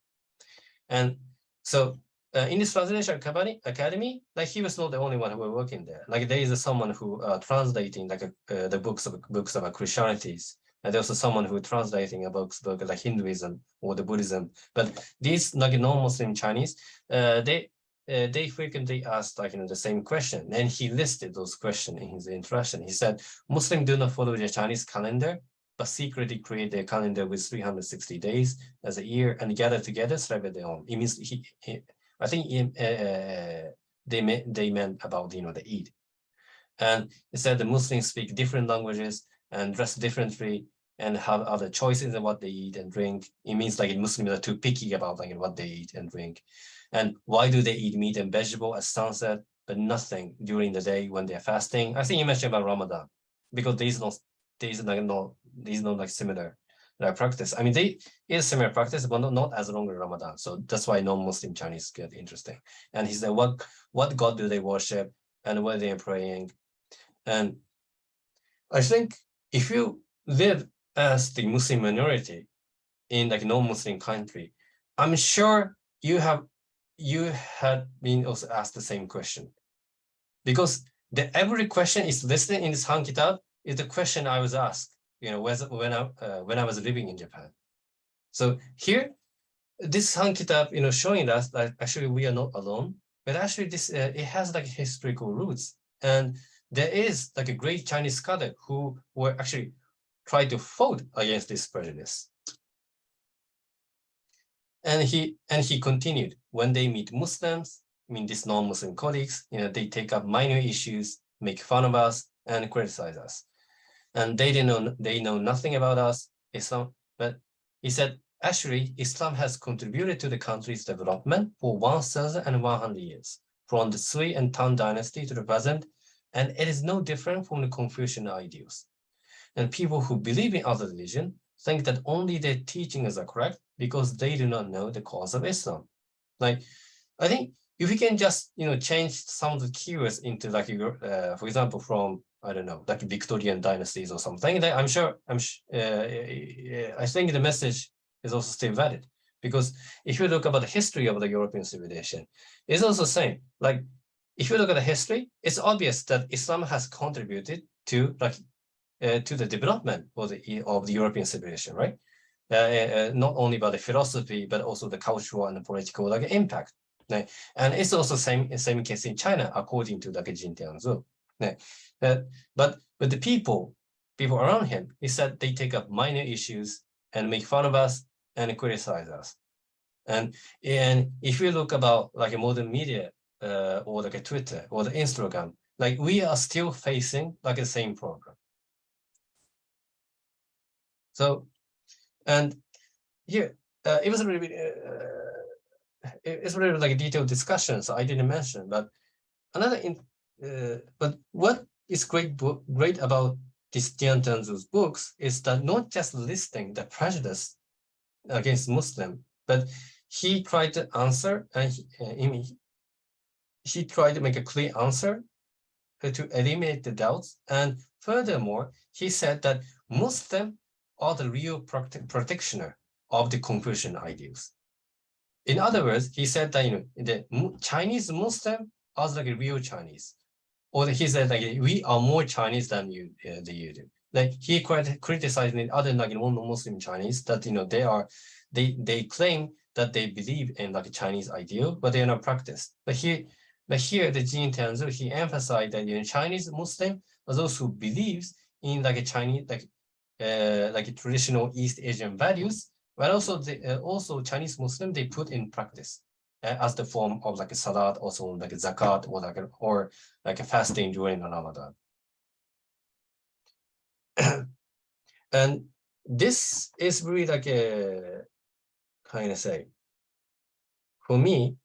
And so in this translation academy, like he was not the only one who was working there. Like there is someone who translating like the books about Christianities, and there's also someone who translating a books like Hinduism or the Buddhism. But these like non-Muslim Chinese, they frequently asked like the same question, and he listed those questions in his introduction. He said, Muslims do not follow the Chinese calendar, but secretly create their calendar with 360 days as a year and gather together, celebrate their own. It means I think they meant about the Eid. And it said the Muslims speak different languages and dress differently and have other choices in what they eat and drink. It means like Muslims are too picky about like what they eat and drink. And why do they eat meat and vegetable at sunset, but nothing during the day when they're fasting? I think you mentioned about Ramadan, because there is no like similar practice. I mean, they is similar practice, but not as long as Ramadan. So that's why non-Muslim Chinese get interesting. And he said, what God do they worship and what they are praying? And I think if you live as the Muslim minority in like non-Muslim country, I'm sure you had been also asked the same question, because every question is listed in this Han-kitap is the question I was asked, when I was living in Japan. So here, this Han-kitap, showing us that actually we are not alone, but actually this it has like historical roots, and there is like a great Chinese scholar who were actually trying to fought against this prejudice. And he continued, when they meet Muslims, these non-Muslim colleagues, they take up minor issues, make fun of us, and criticize us. And they know nothing about us, Islam. But he said, actually, Islam has contributed to the country's development for 1,100 years, from the Sui and Tang dynasty to the present, and it is no different from the Confucian ideals. And people who believe in other religion think that only their teachings are correct because they do not know the cause of Islam. Like, I think if we can just change some of the keywords into like for example, from I don't know, like Victorian dynasties or something, I think the message is also still valid, because if you look about the history of the European civilization, it's also the same. Like, if you look at the history, it's obvious that Islam has contributed to the development of the European civilization, right? Not only by the philosophy, but also the cultural and the political impact. Right? And it's also same case in China, according to Jin Tianzu. Right? But the people around him, he said they take up minor issues and make fun of us and criticize us. And if you look about like a modern media or like a Twitter or the Instagram, like we are still facing like the same problem. So, and here it was really it's really like a detailed discussion, so I didn't mention. But but what is great about this Tian Tanzu's books is that not just listing the prejudice against Muslim, but he tried to answer, and he tried to make a clear answer to eliminate the doubts. And furthermore, he said that Muslims are the real practitioner of the Confucian ideals. In other words, he said that the Chinese Muslim are like a real Chinese, or he said like we are more Chinese than you do. Like he criticized the other like non-Muslim Chinese that they claim that they believe in like a Chinese ideal, but they are not practiced. But here the Jin Tianzu, he emphasized that Chinese Muslim are those who believes in like a Chinese like traditional East Asian values, but also Chinese Muslim they put in practice as the form of like a salat, also like a zakat, or like a fasting during Ramadan. And this is really like a kind of say, for me,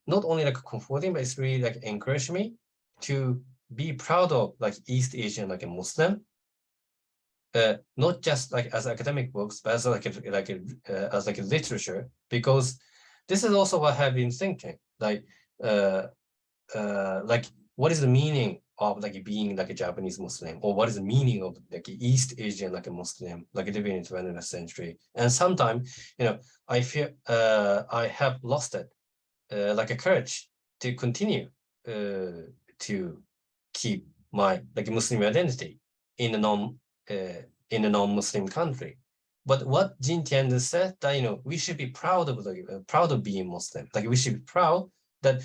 not only like comforting, but it's really like encouraged me to be proud of like East Asian like a Muslim, not just like as academic books, but as like a literature, because this is also what I've been thinking. Like like what is the meaning of like being like a Japanese Muslim, or what is the meaning of like East Asian like a Muslim, like living in the 20th century. And sometimes, I feel I have lost it, like a courage to continue to keep my like Muslim identity in a non-Muslim country. But what Jin Tian said that we should be proud of being Muslim. Like we should be proud that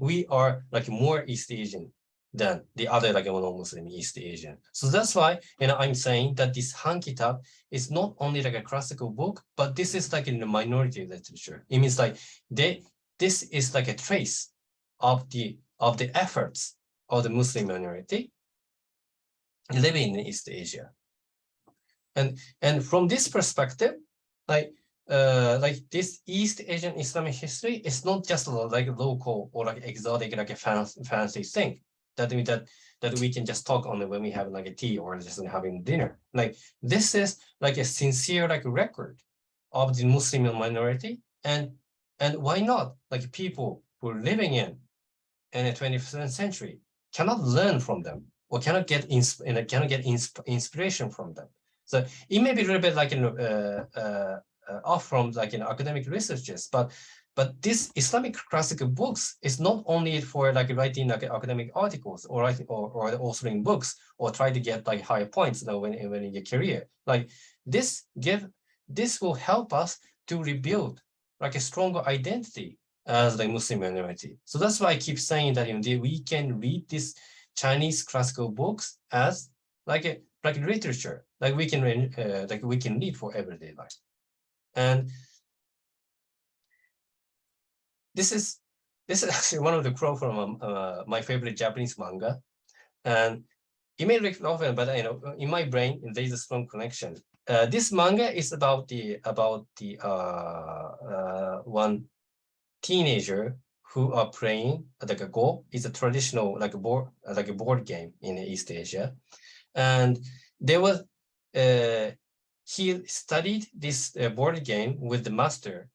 we are like more East Asian than the other like non-Muslim East Asian. So that's why I'm saying that this Han-kitap is not only like a classical book, but this is like in the minority literature. It means like this is like a trace of the efforts of the Muslim minority living in East Asia. And from this perspective, like this East Asian Islamic history is not just like local or like exotic, like a fancy thing that we can just talk on when we have like a tea or just having dinner. Like this is like a sincere like record of the Muslim minority, and why not like people who are living in the 21st century cannot learn from them or cannot get inspiration from them. So it may be a little bit like off from like academic researches, but this Islamic classical books is not only for like writing like academic articles or writing or authoring books or try to get like higher points when in your career. Like this will help us to rebuild like a stronger identity as the Muslim minority. So that's why I keep saying that we can read these Chinese classical books as like literature, like we can read for everyday life. And this is actually one of the quotes from my favorite Japanese manga, and it may look often, but in my brain there is a strong connection. This manga is about the one teenager who are playing like a Go. It's a traditional like a board game in East Asia, and there was he studied this board game with the master,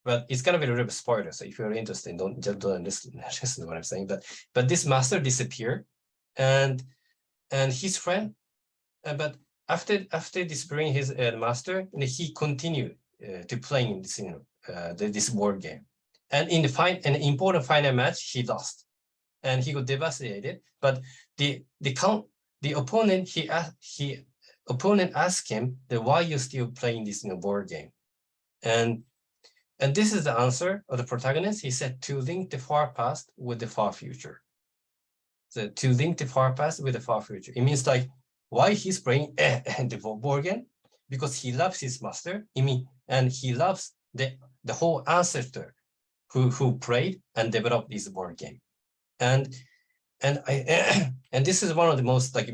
but it's gonna be a little bit spoiler. So if you're interested, don't listen to what I'm saying. But this master disappeared, and his friend, but after disappearing his master, he continued to playing this this board game. And in an important final match, he lost, and he got devastated. But the opponent opponent asked him that why you're still playing this board game, and this is the answer of the protagonist. He said to link the far past with the far future. So to link the far past with the far future, it means like why he's playing the board game, because he loves his master. And he loves the whole ancestor who played and developed this board game. And this is one of the most like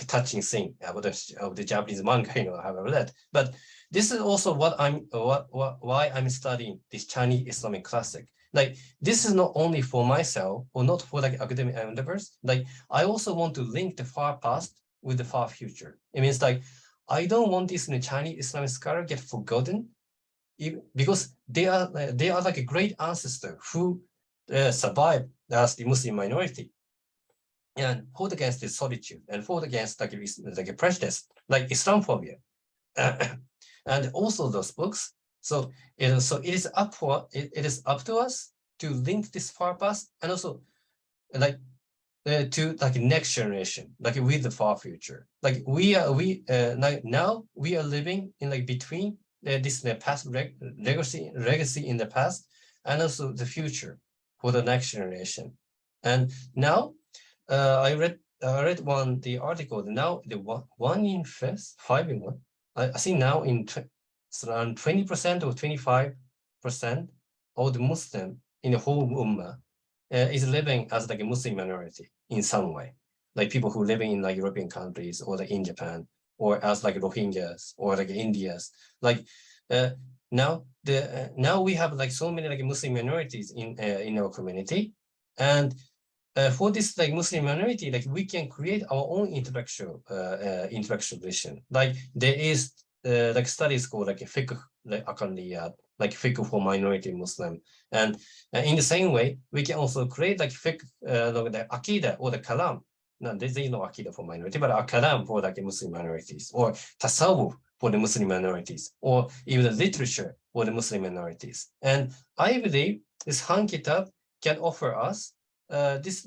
touching thing about the Japanese manga I have read. But this is also why I'm studying this Chinese Islamic classic. Like this is not only for myself or not for like academic endeavors. Like I also want to link the far past with the far future. It means like I don't want this Chinese Islamic scholar get forgotten, because they are like a great ancestor who survived as the Muslim minority and fought against the solitude and fought against like a prejudice, like Islamophobia, and also those books. So it is up to us to link this far past and also like to like next generation, like with the far future. Like now we are living in like between this past legacy in the past and also the future for the next generation. And now I read the article. Now the 1 in 5 in 1. I think now in around 20% or 25% of the Muslim in the whole Ummah is living as like a Muslim minority in some way, like people who live in like European countries or like in Japan, or as like Rohingyas or like Indians. Like now we have like so many like Muslim minorities in our community, and for this like Muslim minority, like we can create our own intellectual vision. Like there is like studies called like fiqh like akaliyat like fiqh for minority Muslim. And in the same way, we can also create like fiqh, the Aqidah or the Kalam. No, there is no Aqidah for minority, but a Kalam for like Muslim minorities, or Tasawwuf for the Muslim minorities, or even the literature for the Muslim minorities. And I believe this Han-kitap can offer us this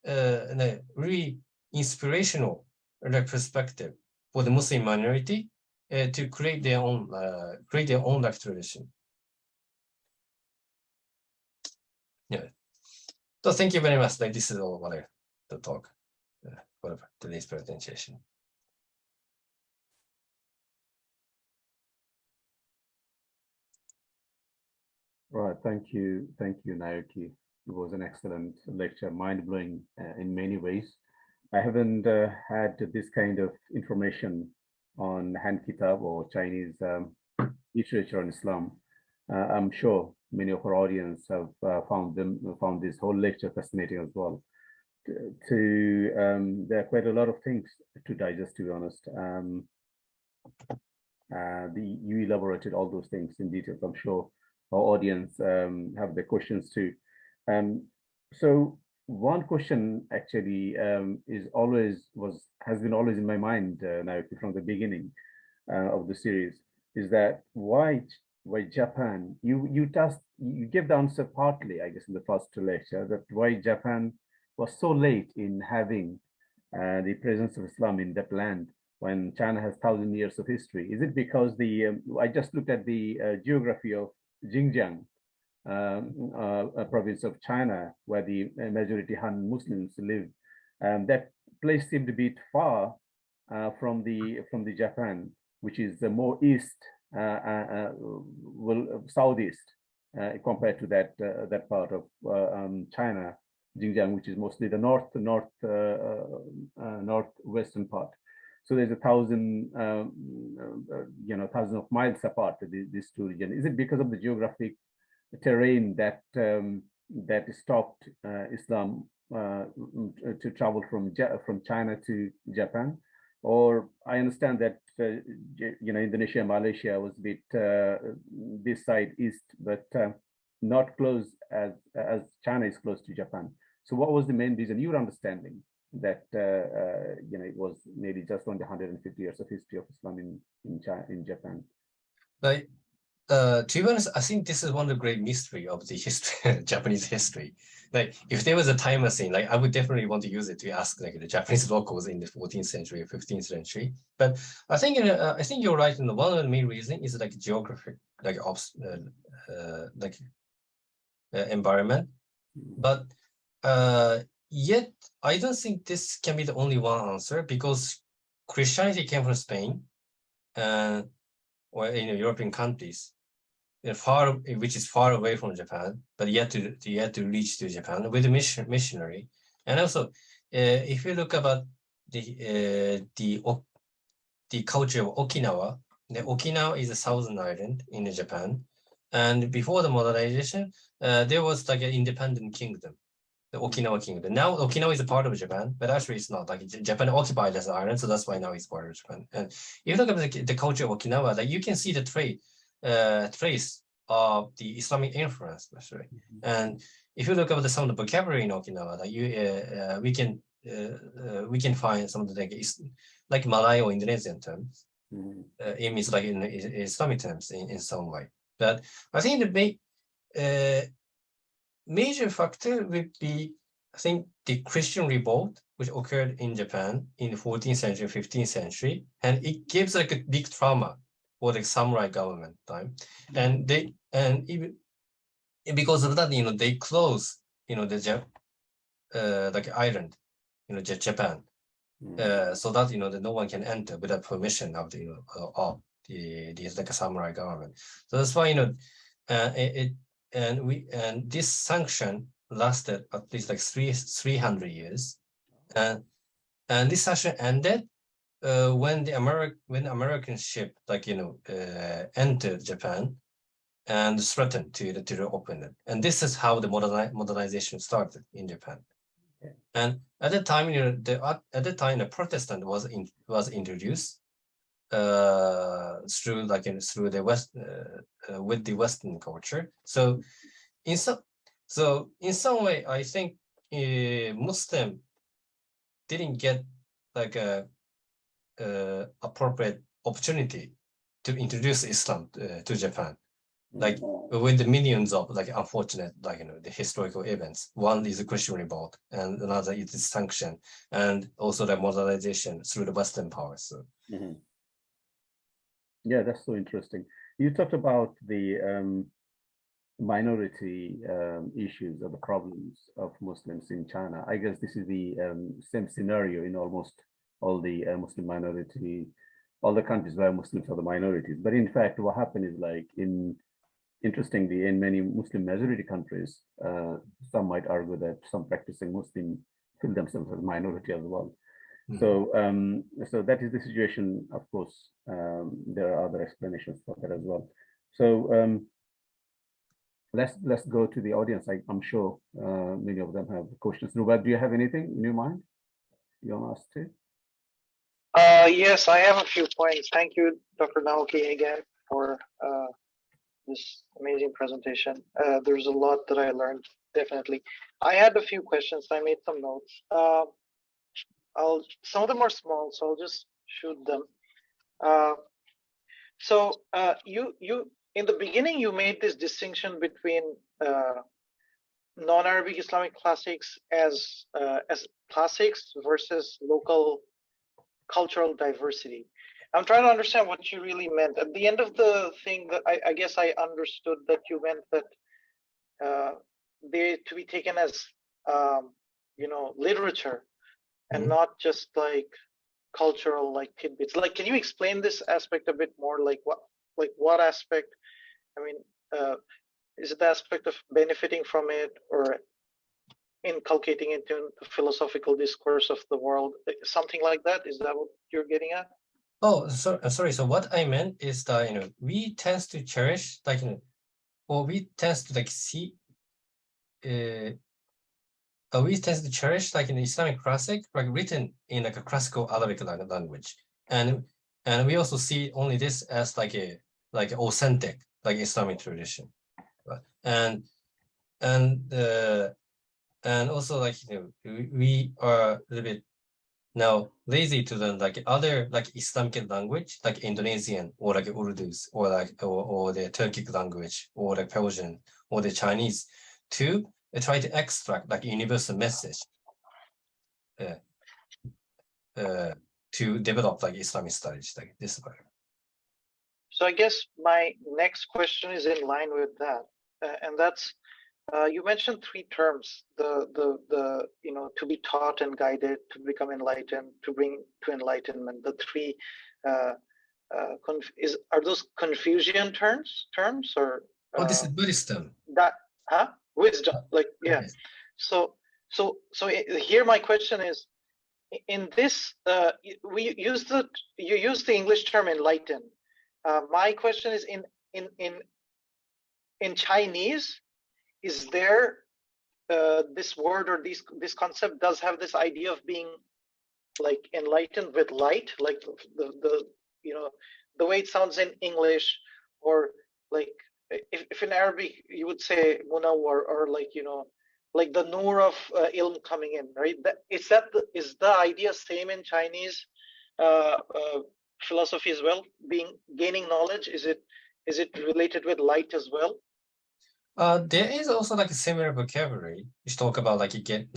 really inspirational perspective for the Muslim minority to create their own life tradition. Yeah. So thank you very much. Like this is all what I to talk for today's presentation. Right, thank you, Naoki. It was an excellent lecture, mind-blowing in many ways. I haven't had this kind of information on Han-kitap or Chinese literature on Islam. I'm sure many of our audience have found this whole lecture fascinating as well. There are quite a lot of things to digest, to be honest. You elaborated all those things in detail. I'm sure our audience have the questions too. So one question actually has been always in my mind now from the beginning of the series, is that why Japan? You gave the answer partly, I guess, in the first lecture, that why Japan was so late in having the presence of Islam in that land when China has 1,000 years of history. Is it because I just looked at the geography of Xinjiang, a province of China, where the majority Han Muslims live. That place seemed a bit far from the Japan, which is more east, southeast, compared to that part of China, Xinjiang, which is mostly the northwestern part. So there's 1,000, thousands of miles apart, these two regions. Is it because of the geographic terrain that stopped Islam to travel from China to Japan? Or I understand that Indonesia, Malaysia was a bit this side east, but not close as China is close to Japan. So what was the main reason? Your understanding that it was maybe just on the 150 years of history of Islam in Japan. Like, to be honest, I think this is one of the great mystery of the history, Japanese history. Like, if there was a time machine, like I would definitely want to use it to ask like the Japanese locals in the 14th century or 15th century. But I think you're right. And one of the main reasons is like geographic, like environment. But yet, I don't think this can be the only one answer, because Christianity came from Spain, or in European countries, which is far away from Japan, but yet to reach to Japan with a missionary. And also, if you look about the culture of Okinawa, Okinawa is a southern island in Japan, and before the modernization, there was like an independent kingdom, the Okinawa kingdom. Now Okinawa is a part of Japan, but actually it's not. Like Japan occupied this island, so that's why now it's part of Japan. And if you look at the culture of Okinawa, like you can see the trace of the Islamic influence, especially. And if you look at some of the vocabulary in Okinawa, like we can find some of the like Malay or Indonesian terms. It means like in Islamic terms in some way. But I think the major factor would be, I think, the Christian revolt, which occurred in Japan in the 14th century, 15th century, and it gives like a big trauma for the samurai government time, and even because of that, they close, the like island, Japan, so that that no one can enter without permission of the like a samurai government. So that's why and this sanction lasted at least like 300 years, and this sanction ended when the American ship entered Japan and threatened to open it. And this is how the modernization started in Japan. Okay. And at the time, the Protestant was introduced, through through the West with the Western culture. So in some way, I think Muslim didn't get like a appropriate opportunity to introduce Islam to Japan, like with the millions of like unfortunate the historical events. One is the Christian revolt, and another is the sanction, and also the modernization through the Western powers. So. Yeah, that's so interesting. You talked about the minority issues or the problems of Muslims in China. I guess this is the same scenario in almost all the Muslim minority, all the countries where Muslims are the minorities. But in fact, what happened is like interestingly, in many Muslim majority countries, some might argue that some practicing Muslim feel themselves as minority as well. So, so that is the situation. Of course, there are other explanations for that as well. So let's go to the audience. I'm sure many of them have questions. Ruba, do you have anything in your mind you want to ask too? Yes, I have a few points. Thank you, Dr. Naoki, again for this amazing presentation. There's a lot that I learned, definitely. I had a few questions. I made some notes. Some of them are small, so I'll just shoot them. You in the beginning, you made this distinction between non-Arabic Islamic classics as classics versus local cultural diversity. I'm trying to understand what you really meant. At the end of the thing, that I guess I understood that you meant that they're to be taken as literature and not just like cultural like tidbits. Like, can you explain this aspect a bit more? Like what aspect? I mean, is it the aspect of benefiting from it or inculcating it into the philosophical discourse of the world? Something like that? Is that what you're getting at? Oh, sorry. So what I meant is that we tend to cherish or we tend to see. We tend to cherish an Islamic classic, written in a classical Arabic language, and we also see only this as a authentic Islamic tradition, and also we are a little bit now lazy to learn other Islamic language like Indonesian or Urdu or or the Turkic language or Persian or the Chinese to try to extract universal message to develop Islamic studies this way. So I guess my next question is in line with that, and that's you mentioned three terms: the to be taught and guided, to become enlightened, to bring to enlightenment. The three are those Confucian terms or? Oh, this is wisdom. That wisdom, yeah. So here my question is, in this you use the English term enlighten. My question is in Chinese, is there this word or this concept does have this idea of being enlightened with light, like the way it sounds in English, or if in Arabic you would say munawwar, or like the nur of ilm coming in, right? Is the idea same in Chinese philosophy as well? Gaining knowledge, is it related with light as well? There is also a similar vocabulary which talk about getting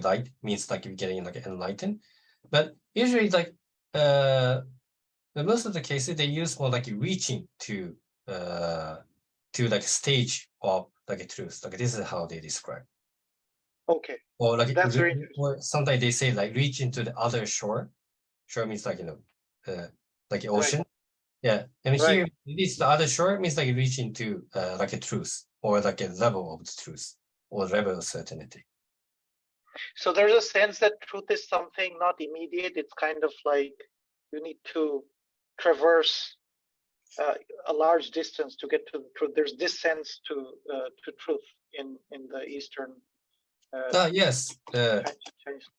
light means getting enlightened, but usually most of the cases they use more reaching to stage of truth. This is how they describe. Okay. Or that's very or sometimes they say reaching to the other shore. Shore means ocean. Right. Yeah, and right. Here it is the other shore means reaching to a truth or a level of the truth or level of certainty. So there's a sense that truth is something not immediate. It's kind of like you need to traverse a large distance to get to the truth. There's this sense to truth in the Eastern. Yes. Chinese.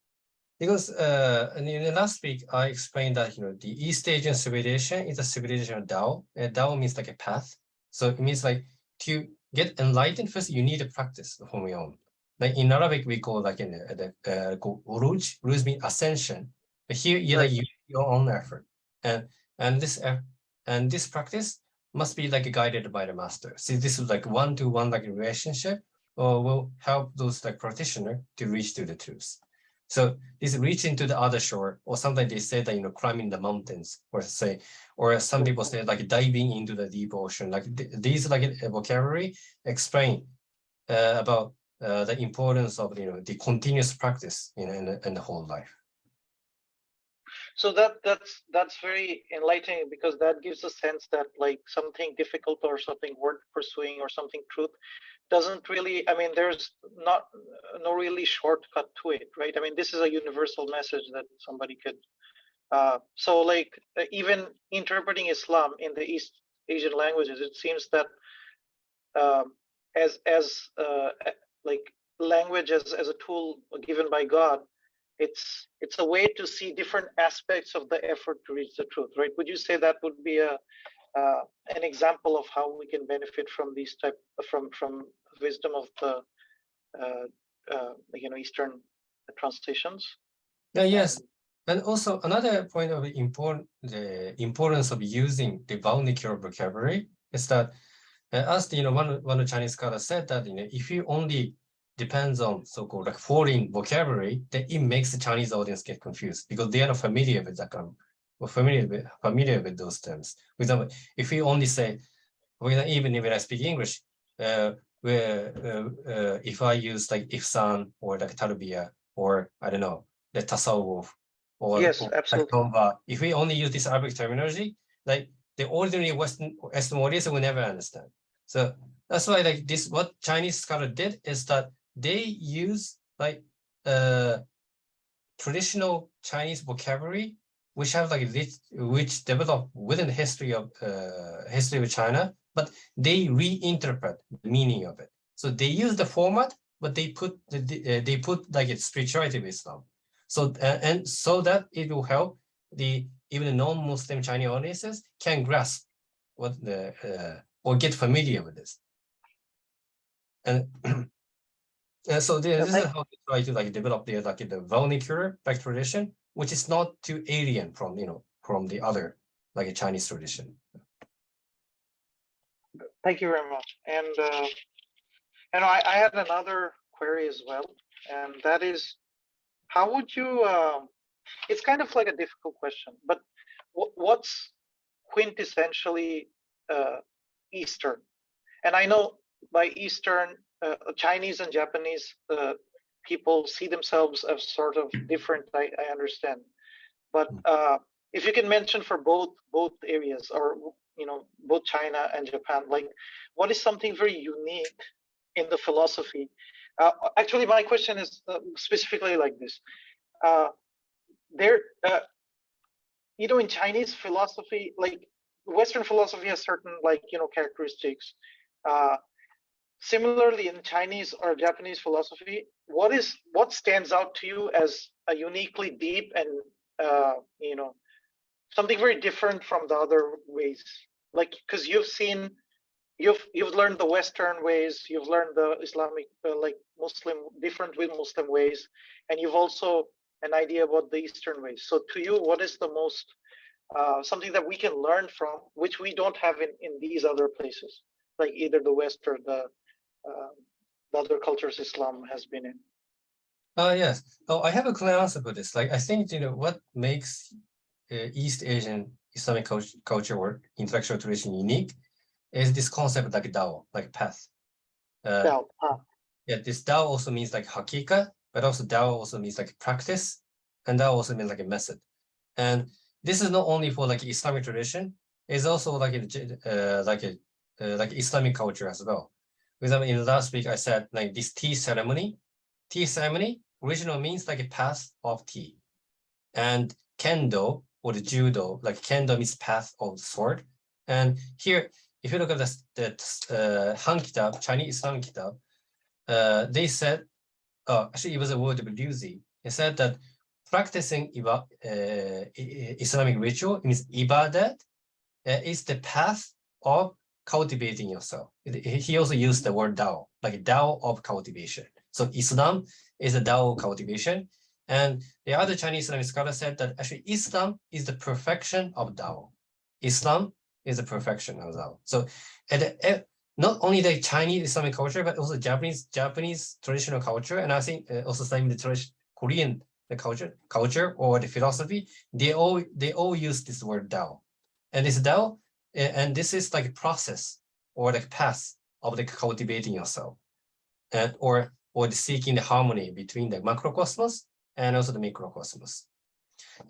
Because in the last week, I explained that the East Asian civilization is a civilization of Tao. Tao means like a path. So it means like to get enlightened, first you need to practice from your own. Like in Arabic, we call like uruj. Uruj means ascension. But here you like your own effort, and this practice must be like guided by the master. See, this is like one-to-one like relationship, or will help those like practitioner to reach to the truth. So this reaching to the other shore, or sometimes they say that climbing the mountains, or some people say like diving into the deep ocean. Like these like vocabulary explain about the importance of the continuous practice in the whole life. So that's very enlightening, because that gives a sense that like something difficult or something worth pursuing or something truth doesn't really, I mean, there's no really shortcut to it, right? I mean, this is a universal message that somebody could, so like even interpreting Islam in the East Asian languages, it seems that as like language as a tool given by God, it's a way to see different aspects of the effort to reach the truth, right? Would you say that would be an example of how we can benefit from these from wisdom of the Eastern translations? Yes, and also another point of the importance of using the vernacular vocabulary is that, as one of Chinese scholars said that if you only depends on so-called like foreign vocabulary, then it makes the Chinese audience get confused because they are not familiar with that or familiar with those terms. For example, if we only say, even if I speak English, if I use like ihsan or like tarbiyah or I don't know, the tasawwuf or absolutely. Like, if we only use this Arabic terminology, like the ordinary Western audience will never understand. So that's why like this, what Chinese scholar did is that they use like traditional Chinese vocabulary, which have like which developed within the history of China, but they reinterpret the meaning of it. So they use the format, but they put like its spirituality of Islam. So and so that it will help even the non-Muslim Chinese audiences can grasp what or get familiar with this. And so this is how they try to like develop the vernacular like tradition, which is not too alien from from the other like a Chinese tradition. Thank you very much. And I had another query as well, and that is, how would you? It's kind of like a difficult question, but what's quintessentially Eastern? And I know by Eastern, Chinese and Japanese people see themselves as sort of different. I understand, but if you can mention for both areas, or both China and Japan, like what is something very unique in the philosophy? Actually, my question is specifically like this. In Chinese philosophy, like Western philosophy has certain characteristics. Similarly, in Chinese or Japanese philosophy, what stands out to you as a uniquely deep and something very different from the other ways? Like, because you've learned the Western ways, you've learned the Islamic different with Muslim ways, and you've also an idea about the Eastern ways. So to you, what is the most something that we can learn from, which we don't have in these other places, like either the West or the other cultures Islam has been in? Yes. Oh, I have a clear answer for this. Like, I think what makes East Asian Islamic culture or intellectual tradition unique is this concept like Dao, like path. Dao. Yeah, this Dao also means like hakika, but also Dao also means like practice, and Dao also means like a method. And this is not only for like Islamic tradition; it's also like Islamic culture as well. For example, in the last week I said like this tea ceremony originally means like a path of tea, and kendo or the judo, like kendo means path of sword. And here, if you look at the Han-kitap, Chinese Islamic kitab, they said, actually it was a word of Liuzi. It said that practicing Islamic ritual means ibadat is the path of cultivating yourself. He also used the word Dao, like Dao of cultivation. So Islam is a Dao of cultivation. And the other Chinese Islamic scholar said that actually Islam is the perfection of Dao. Islam is the perfection of Dao. So not only the Chinese Islamic culture, but also Japanese traditional culture, and I think also same the Korean culture or the philosophy, they all use this word Dao. And this Dao, and this is like a process or like path of the cultivating yourself, and or the seeking the harmony between the macrocosmos and also the microcosmos.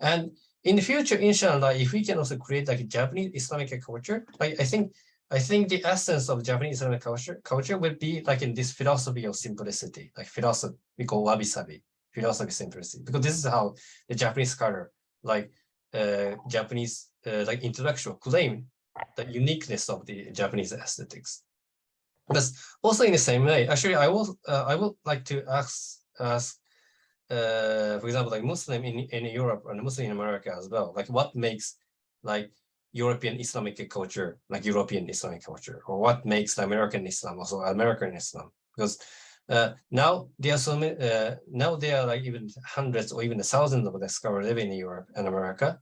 And in the future, inshallah, if we can also create like a Japanese Islamic culture, like I think the essence of Japanese Islamic culture would be like in this philosophy of simplicity, like philosophy we call wabi-sabi, philosophy of simplicity, because this is how the Japanese scholar, like Japanese like intellectual, claim the uniqueness of the Japanese aesthetics. But also in the same way, actually, I would like to ask, for example, like Muslim in Europe and Muslim in America as well, like what makes like European Islamic culture, like European Islamic culture, or what makes the American Islam also American Islam? Because now there are so many, now there are like even hundreds or even thousands of the scholars living in Europe and America.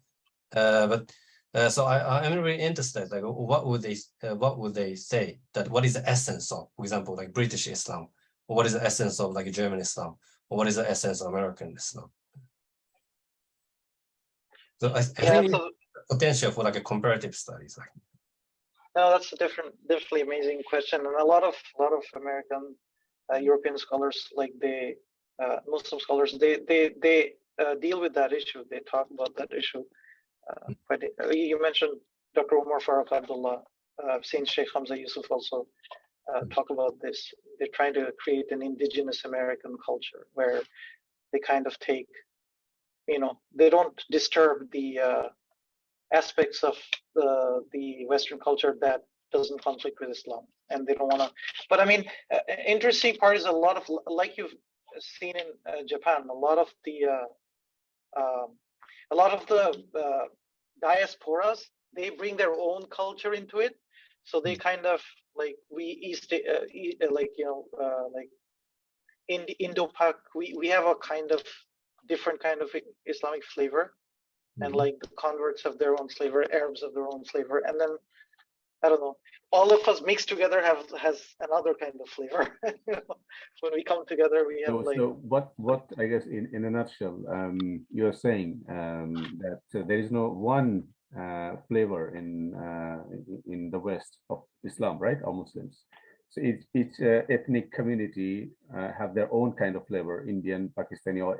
So I'm really interested, like what would they say that what is the essence of, for example, like British Islam, or what is the essence of like German Islam, or what is the essence of American Islam? So I think potential for like a comparative studies. Like. No, that's a definitely amazing question, and a lot of American, European scholars, like Muslim scholars, they deal with that issue. They talk about that issue. But you mentioned Dr. Umar Farooq Abdullah, Saint Sheikh Hamza Yusuf also talk about this. They're trying to create an indigenous American culture where they kind of take, they don't disturb the aspects of the Western culture that doesn't conflict with Islam, and they don't want to. But I mean, interesting part is a lot of, like you've seen in Japan, a lot of the diasporas, they bring their own culture into it, so they kind of like in Indo-Pak, we have a kind of different kind of Islamic flavor, and like the converts have their own flavor, Arabs have their own flavor, and then I don't know, all of us mixed together has another kind of flavor. When we come together, we have so what I guess in a nutshell, you're saying that there is no one flavor in the West of Islam, right, or Muslims. So each ethnic community have their own kind of flavor. Indian, Pakistani, or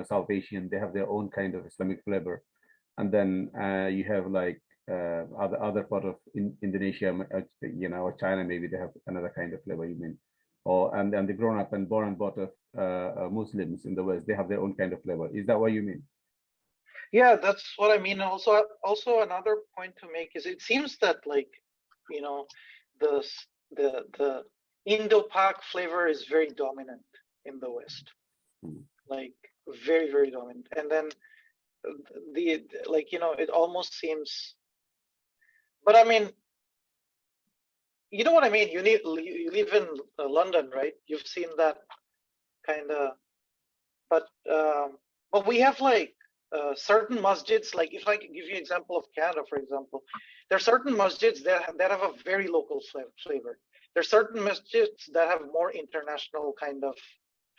South Asian, they have their own kind of Islamic flavor, and then you have like other part of Indonesia, or China, maybe they have another kind of flavor. You mean, and they grown up and born and brought up Muslims in the West, they have their own kind of flavor. Is that what you mean? Yeah, that's what I mean. Also another point to make is it seems that like the Indo-Pak flavor is very dominant in the West, like very, very dominant, and then it almost seems. But I mean, you know what I mean? You live in London, right? You've seen that kind of, but we have like certain masjids, like if I can give you an example of Canada, for example, there are certain masjids that have a very local flavor. There are certain masjids that have more international kind of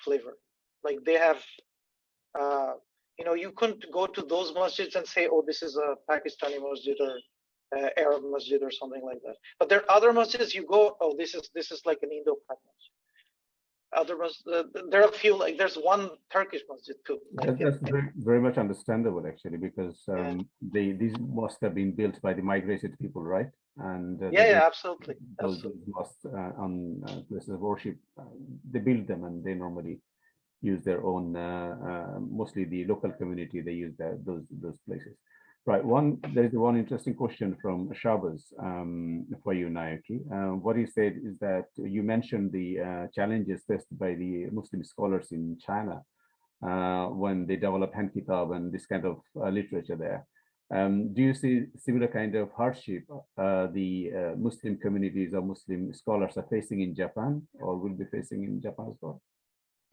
flavor. Like they have, you couldn't go to those masjids and say, oh, this is a Pakistani masjid or Arab masjid or something like that. But there are other masjids you go, oh, this is like an Indo-Pak masjid. There are a few, like there's one Turkish masjid too. Like that's very, very much understandable actually, because these must have been built by the migrated people, right? And absolutely. Those mosques on places of worship, they build them, and they normally use their own. Mostly the local community, they use those places. Right. There is one interesting question from Shabaz for you, Naoki. What he said is that you mentioned the challenges faced by the Muslim scholars in China when they develop Han-kitap and this kind of literature there. Do you see similar kind of hardship the Muslim communities or Muslim scholars are facing in Japan or will be facing in Japan as well?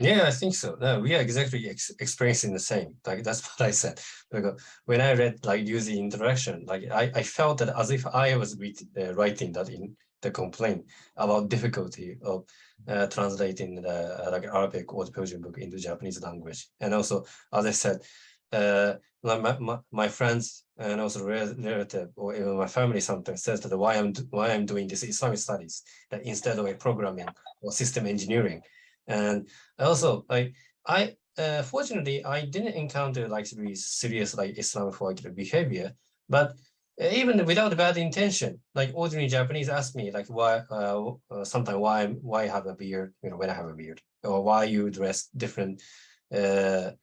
Yeah, I think so. No, we are exactly experiencing the same. Like that's what I said. Because when I read like using introduction, like I felt that as if I was writing that in the complaint about difficulty of translating the like Arabic or the Persian book into Japanese language. And also, as I said, my friends and also relative or even my family sometimes says that why I'm doing this Islamic studies that instead of a programming or system engineering. And also, I fortunately I didn't encounter like really serious like Islamophobic behavior, but even without bad intention, like ordinary Japanese ask me like why sometimes why I have a beard, you know, when I have a beard, or why you dress different, why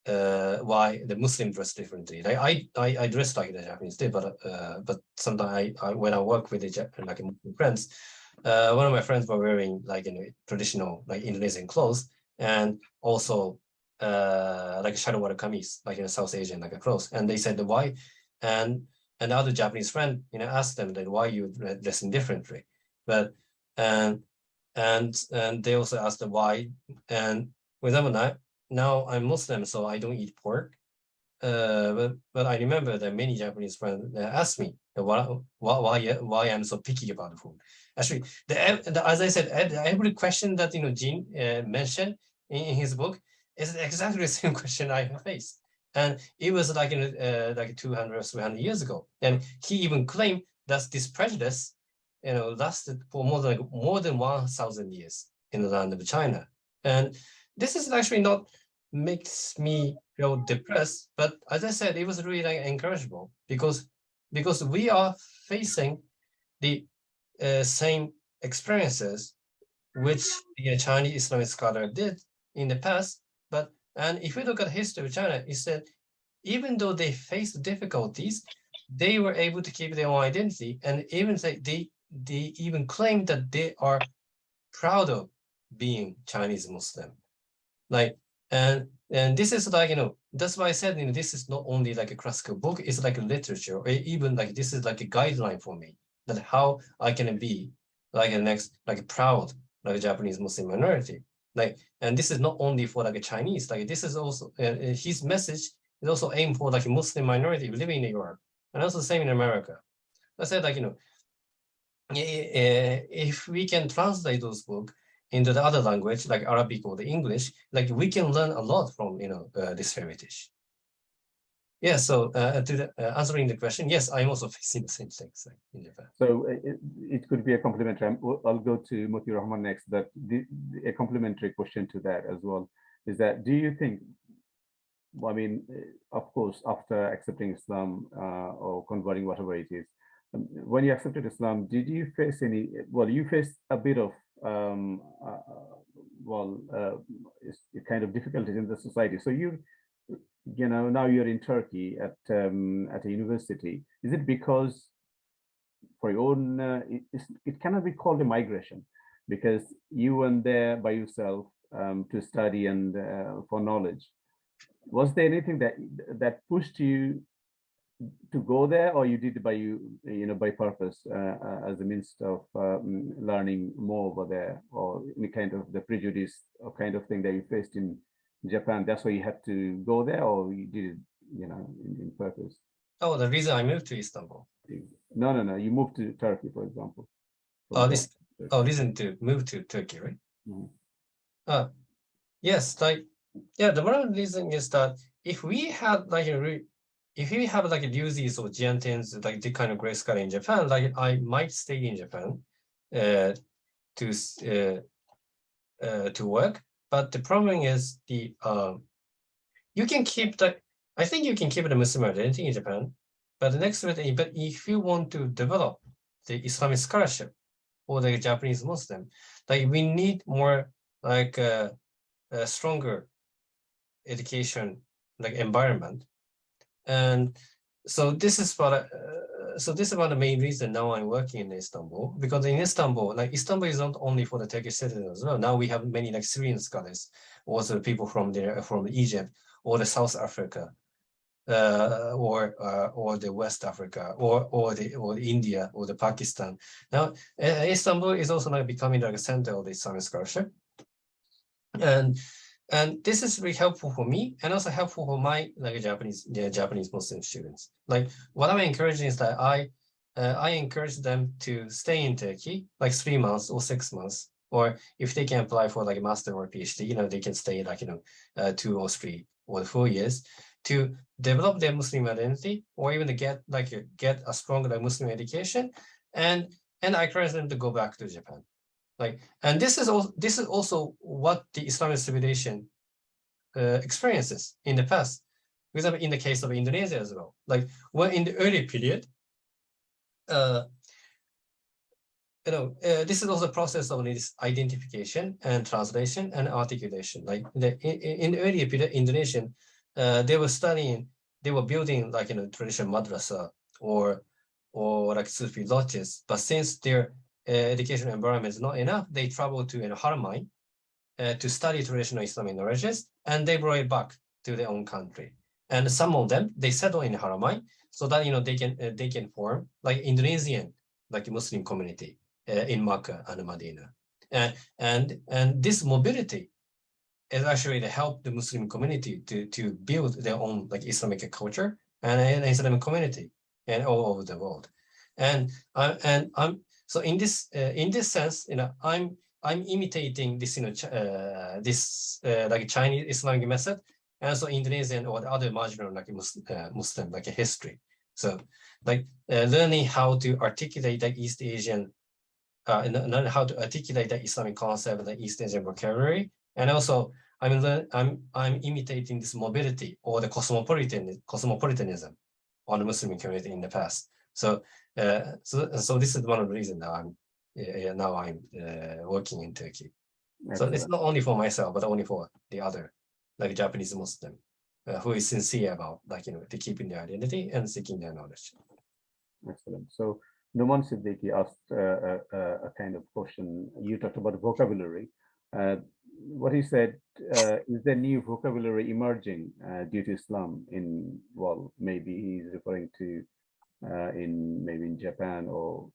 the Muslim dress differently. Like I dress like the Japanese did, but sometimes I when I work with the like Muslim friends. One of my friends were wearing like traditional like Indonesian clothes and also like a shadow water kameez, like in South Asian like a clothes. And they said why, and the other Japanese friend asked them that why you dressing differently, but and they also asked them why. And with them now I'm Muslim, so I don't eat pork. But I remember that many Japanese friends asked me why I'm so picky about the food. Actually, as I said, every question that Jin mentioned in his book is exactly the same question I faced, and it was like like 200 or 300 years ago. And he even claimed that this prejudice, lasted for more than 1,000 years in the land of China. And this is actually not makes me feel depressed, but as I said, it was really like encourageable because we are facing the same experiences which the Chinese Islamic scholar did in the past. And if you look at the history of China, it said even though they faced difficulties, they were able to keep their own identity, and even say they even claim that they are proud of being Chinese Muslim. Like and this is like that's why I said this is not only like a classical book, it's like a literature, or even like this is like a guideline for me that how I can be like a next like proud like a Japanese Muslim minority. Like, and this is not only for like a Chinese, like this is also his message is also aimed for like a Muslim minority living in Europe, and also the same in America. I said like if we can translate those books into the other language like Arabic or the English, like we can learn a lot from this heritage. Yeah, so answering the question, yes, I'm also facing the same things like in Japan. So it could be a complementary. I'll go to Moti Rahman next, but a complementary question to that as well is that, do you think, I mean, of course, after accepting Islam or converting, whatever it is, when you accepted Islam, did you face any, well, you faced a bit of, kind of difficulties in the society. So now you're in Turkey at a university. Is it because for your own, it cannot be called a migration because you went there by yourself to study and for knowledge. Was there anything that pushed you to go there, or you did it by purpose as a means of learning more over there, or any kind of the prejudice or kind of thing that you faced in Japan? That's why you had to go there, or you did it, in purpose? Oh, the reason I moved to Istanbul. No. You moved to Turkey, for example. Reason to move to Turkey, right? Mm-hmm. Yes, like the one reason is that if we had like if we have like Liuzis or Jiantins, like the kind of great scholar in Japan, like I might stay in Japan to work. But the problem is you can keep I think you can keep the Muslim identity in Japan, but but if you want to develop the Islamic scholarship or the Japanese Muslim, like we need more like a stronger education like environment. And so this is what so this is one of the main reason now I'm working in Istanbul, because in Istanbul, like Istanbul is not only for the Turkish citizens as well. Now we have many like Syrian scholars, also people from there, from Egypt or the South Africa, or the West Africa, or India or the Pakistan. Now Istanbul is also like becoming like a center of the Islamic scholarship, and this is really helpful for me and also helpful for my like Japanese Muslim students. Like what I'm encouraging is that I encourage them to stay in Turkey like 3 months or 6 months, or if they can apply for like a master or PhD, you know, they can stay like 2 or 3 or 4 years to develop their Muslim identity, or even to get a strong like Muslim education, and I encourage them to go back to Japan. Like, and this is also what the Islamic civilization experiences in the past. For example, in the case of Indonesia as well, like when in the early period, this is also a process of this identification and translation and articulation. Like in the early period, Indonesian, they were building like traditional madrasa or like Sufi lodges, but since their education environment is not enough, they travel to Haramain to study traditional Islamic knowledges, and they brought it back to their own country. And some of them, they settle in Haramain so that they can form like Indonesian like Muslim community in Makkah and Medina. And this mobility is actually to help the Muslim community to build their own like Islamic culture and an Islamic community and all over the world. And I'm so in this sense, I'm imitating this like Chinese Islamic method, and also Indonesian or the other marginal like Muslim like a history. So like learning how to articulate the East Asian, learn how to articulate the Islamic concept, the East Asian vocabulary, and also I'm imitating this mobility or the cosmopolitanism on the Muslim community in the past. So this is one of the reasons that I'm working in Turkey. Excellent. So it's not only for myself, but only for the other like Japanese Muslim who is sincere about like to keeping their identity and seeking their knowledge. Excellent. So Numan Siddiqui asked a kind of question. You talked about vocabulary. What he said, is there new vocabulary emerging due to Islam in, well, maybe he's referring to in Japan or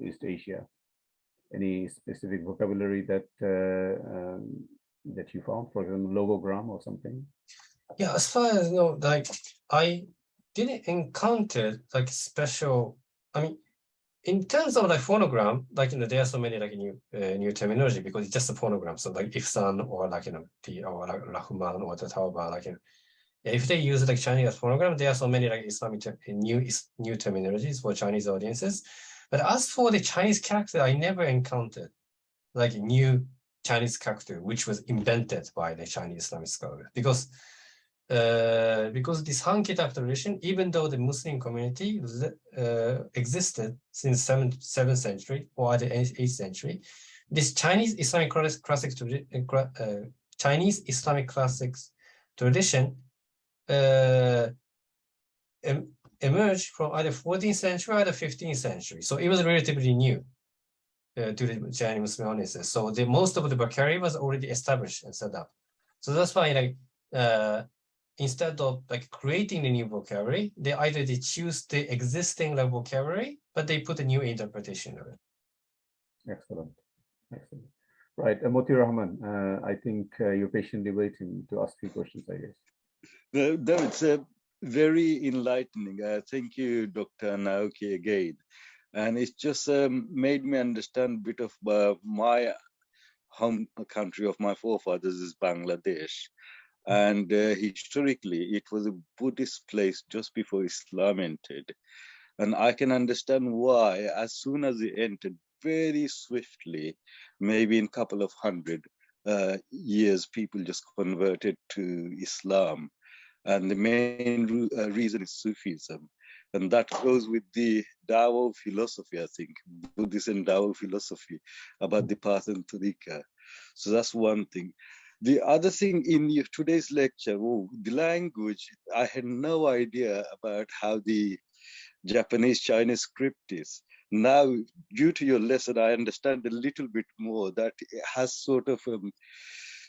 East Asia. Any specific vocabulary that that you found, for example, logogram or something? Yeah, as far as like I didn't encounter like special. I mean, in terms of like phonogram, like there are so many like new terminology because it's just a phonogram. So like Ifsan or like or like Rahman or Tatawa, like if they use like Chinese as phonogram, there are so many like Islamic new terminologies for Chinese audiences. But as for the Chinese character, I never encountered like a new Chinese character which was invented by the Chinese Islamic scholar, because this Han-kitap tradition, even though the Muslim community existed since 7th century or the 8th century, this Chinese Islamic classics tradition emerged from either 14th century or the 15th century. So it was relatively new to the Chinese Muslim audiences. So most of the vocabulary was already established and set up. So that's why like instead of like creating the new vocabulary, they choose the existing like vocabulary, but they put a new interpretation of it. Excellent. Excellent. Right, Moti Rahman, I think you're patiently waiting to ask you questions, I guess. No, it's very enlightening. Thank you, Dr. Naoki, again. And it's just made me understand a bit of my home country of my forefathers is Bangladesh. And historically, it was a Buddhist place just before Islam entered. And I can understand why, as soon as it entered, very swiftly, maybe in a couple of hundred years, people just converted to Islam. And the main reason is Sufism. And that goes with the Tao philosophy, I think, Buddhist and Tao philosophy about the path and Tariqa. So that's one thing. The other thing in today's lecture, the language, I had no idea about how the Japanese Chinese script is. Now, due to your lesson, I understand a little bit more that it has sort of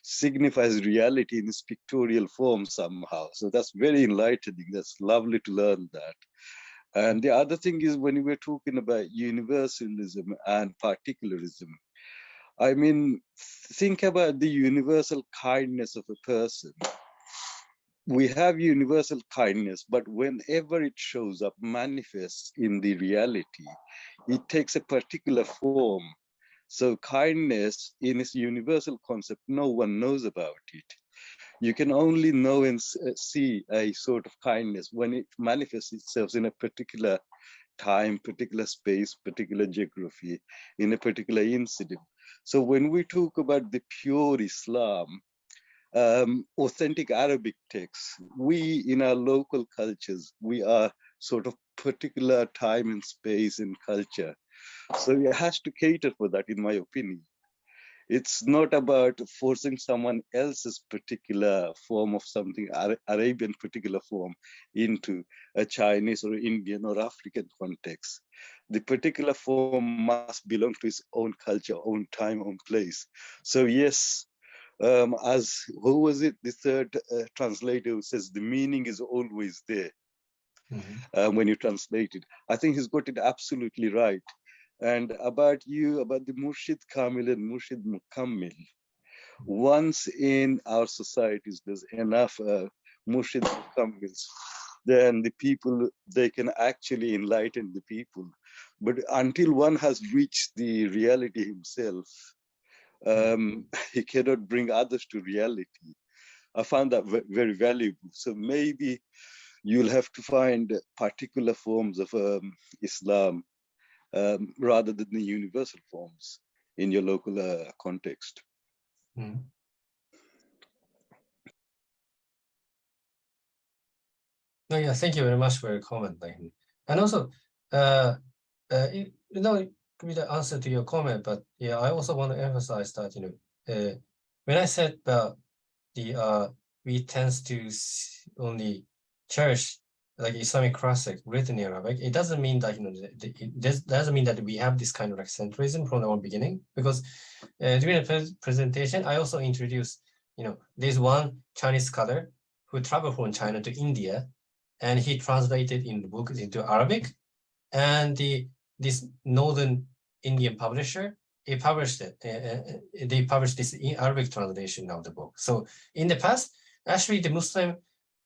signifies reality in its pictorial form somehow. So that's very enlightening. That's lovely to learn that. And the other thing is when we're talking about universalism and particularism, I mean, think about the universal kindness of a person. We have universal kindness, but whenever it shows up, manifests in the reality, it takes a particular form. So kindness in its universal concept, no one knows about it. You can only know and see a sort of kindness when it manifests itself in a particular time, particular space, particular geography, in a particular incident. So when we talk about the pure Islam, authentic Arabic texts, we in our local cultures, we are sort of particular time and space and culture. So it has to cater for that, in my opinion. It's not about forcing someone else's particular form of something, Arabian particular form, into a Chinese or Indian or African context. The particular form must belong to its own culture, own time, own place. So yes, as who was it? The third translator who says the meaning is always there when you translate it. I think he's got it absolutely right. And about you, about the Murshid Kamil and Murshid Mukammil, once in our societies, there's enough Murshid Mukammils, then the people, they can actually enlighten the people. But until one has reached the reality himself, he cannot bring others to reality. I found that very valuable. So maybe you'll have to find particular forms of Islam rather than the universal forms in your local context. No, yeah, thank you very much for your comment. And also, you know, it could be the answer to your comment, but yeah, I also want to emphasize that, when I said that we tend to only cherish like Islamic classic written in Arabic, it doesn't mean that, it doesn't mean that we have this kind of like centrism from the very beginning, because during the presentation, I also introduced, there's one Chinese scholar who traveled from China to India, and he translated in the book into Arabic, and this northern Indian publisher, he published it. They published this in Arabic translation of the book. So in the past, actually the Muslim,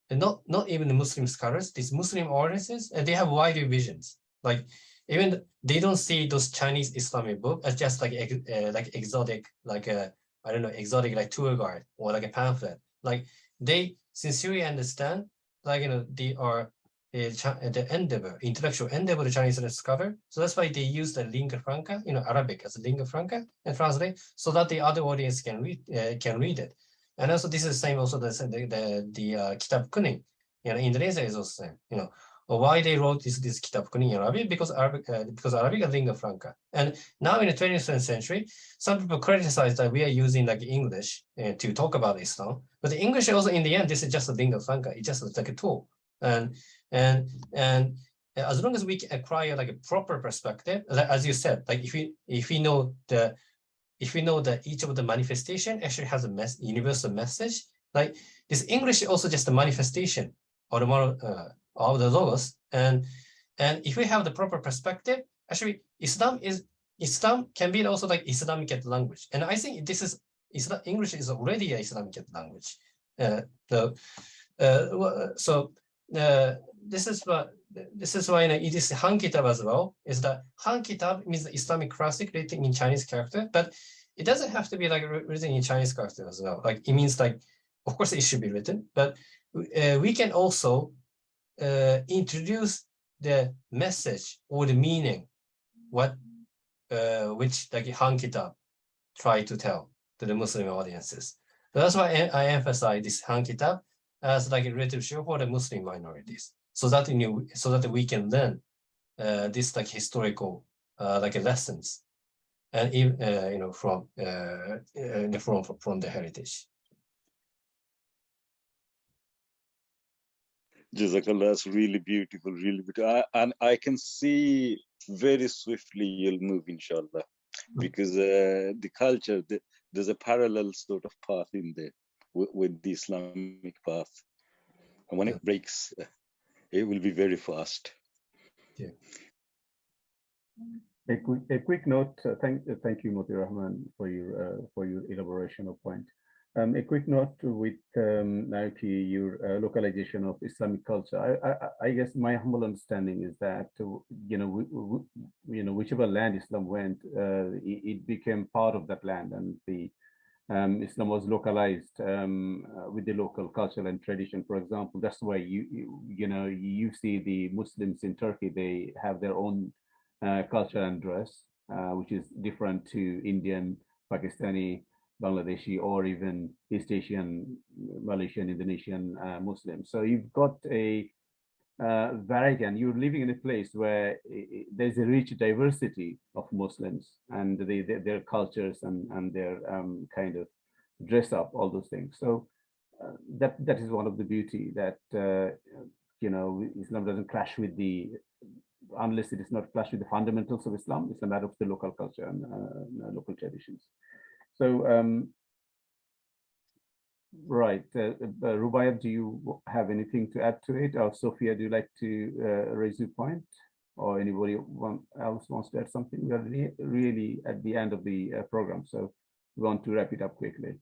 not even the Muslim scholars, these Muslim audiences, they have wider visions. Like even they don't see those Chinese Islamic book as just like exotic, like I don't know, exotic like tour guide or like a pamphlet. Like they sincerely understand, like they are the endeavor, intellectual endeavor, the Chinese scholar. So that's why they use the lingua franca, Arabic as a lingua franca and translate, so that the other audience can read it. And also this is the same. Also the Kitab Kuning, Indonesia is also same. Why they wrote this Kitab Kuning in Arabic? Because Arabic is lingua franca. And now in the 20th century, some people criticize that we are using like English to talk about Islam, but the English also in the end, this is just a lingua franca. It's just like a tool. And as long as we acquire like a proper perspective, as you said, like if we know that each of the manifestation actually has a universal message, like this English is also just a manifestation of the logos, and if we have the proper perspective, actually Islam can be also like Islamic language, and I think English is already an Islamic language. This is why it is Han-kitap as well. Is that Han-kitap means the Islamic classic written in Chinese character, but it doesn't have to be like written in Chinese character as well. Like it means like, of course it should be written, but we can also introduce the message or the meaning, which like Han-kitap try to tell to the Muslim audiences. So that's why I emphasize this Han-kitap as like a literature for the Muslim minorities, so that we can learn this like historical like lessons, and from the heritage. Jazakallah, that's really beautiful, really beautiful. And I can see very swiftly you'll move, inshallah, because the culture, there's a parallel sort of path in there with the Islamic path. And when it breaks, it will be very fast. Yeah. A quick note. Thank you, Moti Rahman, for your elaboration of point. A quick note with Naoki, your localization of Islamic culture. I guess my humble understanding is that whichever land Islam went, it became part of that land, and the Islam was localized with the local culture and tradition. For example, that's why you see the Muslims in Turkey, they have their own culture and dress, which is different to Indian, Pakistani, Bangladeshi, or even East Asian, Malaysian, Indonesian Muslims. So you've got a variety, and you're living in a place where there's a rich diversity of Muslims and their cultures and their kind of dress up, all those things. So that is one of the beauty that Islam doesn't clash with unless it is not clash with the fundamentals of Islam. Islam adopts the local culture and local traditions. So right, Rubaiyat, do you have anything to add to it? Or Sophia, do you like to raise your point? Or anybody else wants to add something? We are really at the end of the program, so we want to wrap it up quickly.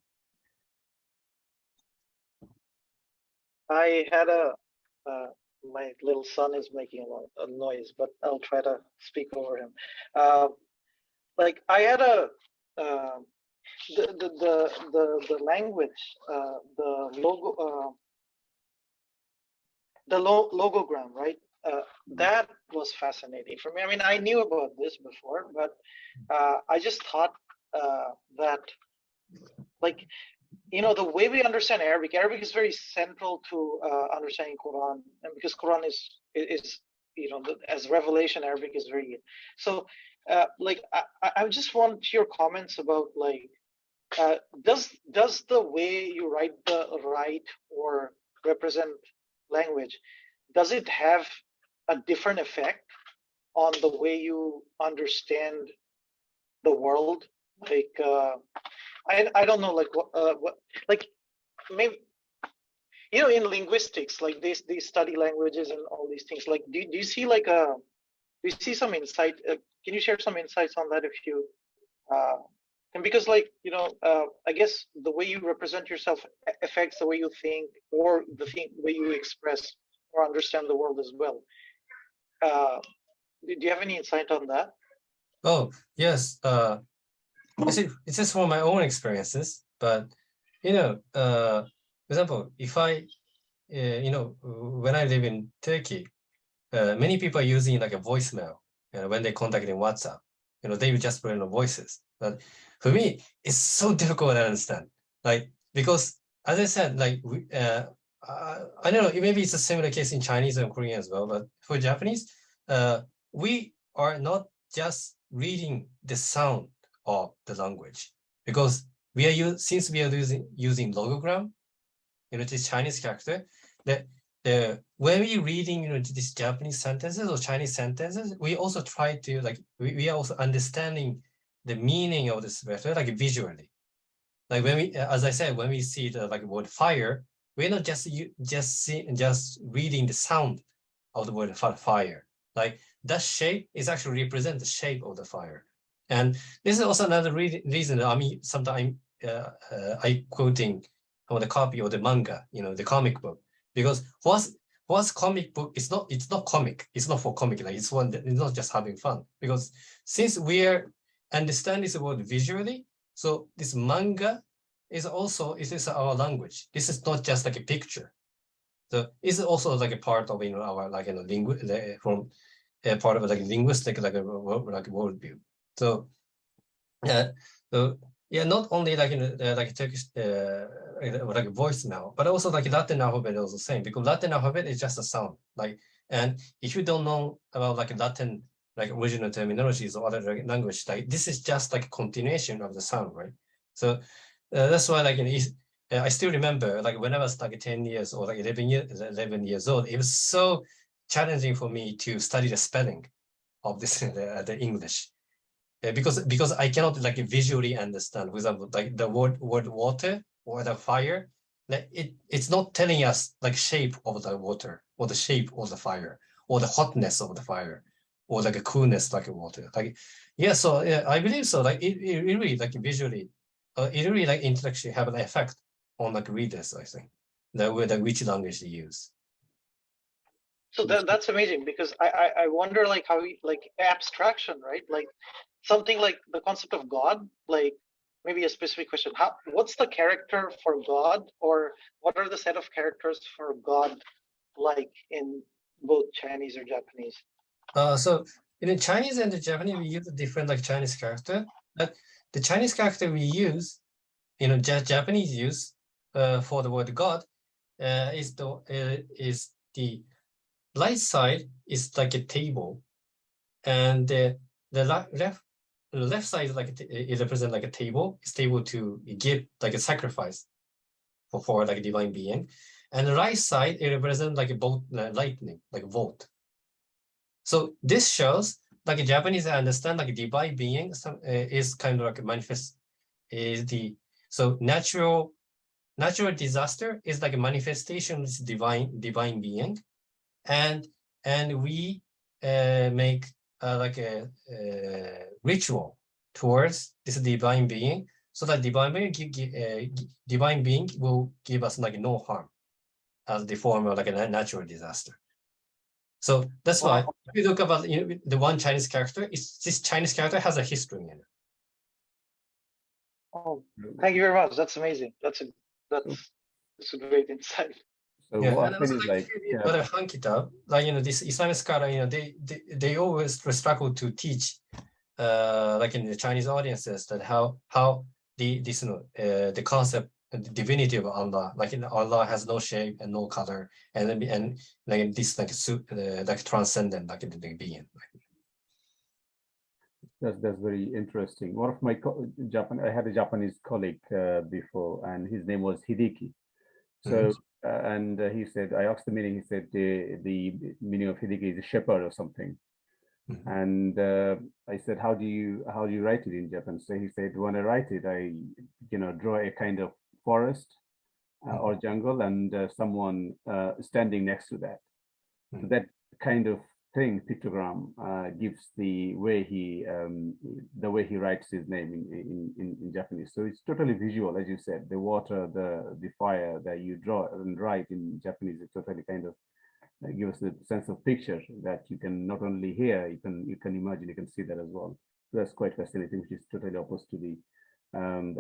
I had my little son is making a lot of noise, but I'll try to speak over him. Like I had the language, the logogram, right? That was fascinating for me. I mean, I knew about this before, but I just thought that, like, the way we understand Arabic is very central to understanding Quran, and because Quran is as revelation, Arabic is very. So, like, I just want your comments about, like, does the way you write or represent language, does it have a different effect on the way you understand the world? Like, I don't know, like what like maybe in linguistics, like they study languages and all these things. Like, do you see like do you see some insight? Can you share some insights on that if you? And because, like, I guess the way you represent yourself affects the way you think, or the way you express or understand the world as well. Do you have any insight on that? Oh, yes. It's just from my own experiences, but for example, if I, when I live in Turkey, many people are using like a voicemail, when they contact in WhatsApp, they will just put in the voices. But for me, it's so difficult to understand, like, because as I said, like, I don't know, maybe it's a similar case in Chinese and Korean as well, but for Japanese, we are not just reading the sound of the language, because since we are using logogram, this Chinese character, that when we reading these Japanese sentences or Chinese sentences, we also try to, like, we are also understanding the meaning of this letter, like, visually. Like, when we, as I said, when we see the word fire, we're not just reading the sound of the word fire. Like, that shape is actually represent the shape of the fire. And this is also another reason. I mean, sometimes I quoting on the copy of the manga, the comic book, because what's comic book? It's not comic. It's not for comic. Like, it's not just having fun. Because since we are understand this word visually, so this manga is our language. This is not just like a picture. So it's also like a part of our from a part of like linguistic worldview. So not only like Turkish like voicemail, but also like Latin alphabet is the same, because Latin alphabet is just a sound. Like, and if you don't know about like Latin like original terminologies or other language, like this is just like a continuation of the sound, right? So that's why like I still remember, like when I was like 10 years or like 11 years old, it was so challenging for me to study the spelling of this the English. Because I cannot like visually understand, for example, like the word water or the fire, like it's not telling us like shape of the water or the shape of the fire or the hotness of the fire or like a coolness like a water. Like yeah, so yeah, I believe so. Like it really like visually, it really like intellectually have an effect on like readers. I think the way that which language they use. So that's amazing, because I wonder like how like abstraction, right? Like something like the concept of God, like maybe a specific question. What's the character for God, or what are the set of characters for God like in both Chinese or Japanese? So in the Chinese and the Japanese, we use a different like Chinese character. But the Chinese character we use, Japanese use for the word God is the right side is like a table, and the left side is like it represents like a table. It's able to give like a sacrifice for like a divine being, and the right side it represents like a bolt lightning, like a volt. So this shows like a Japanese understand like a divine being is kind of like a manifest is the so natural disaster is like a manifestation of this divine being, and we make like a ritual towards this divine being, so that divine being will give us like no harm as the form of like a natural disaster. So that's why if you look about the one Chinese character, this Chinese character has a history in it. Oh, thank you very much. That's amazing. That's a great insight. So Yeah, what and happens also is like like, other Han-kitap, like this Islamic scholar, they always struggle to teach, like in the Chinese audiences, that how the concept, the divinity of Allah, like Allah has no shape and no color, and like this like transcendent, like the being. that's very interesting. One of my I had a Japanese colleague before, and his name was Hideki. So and he said, I asked the meaning. He said the meaning of Hideki is a shepherd or something. And I said, how do you write it in Japan? So he said, when I write it, I draw a kind of forest or jungle, and someone standing next to that. So that kind of thing, pictogram, gives the way he writes his name in Japanese. So it's totally visual, as you said. The water, the fire that you draw and write in Japanese is totally kind of give us a sense of picture that you can not only hear, you can imagine, you can see that as well. So that's quite fascinating, which is totally opposite to the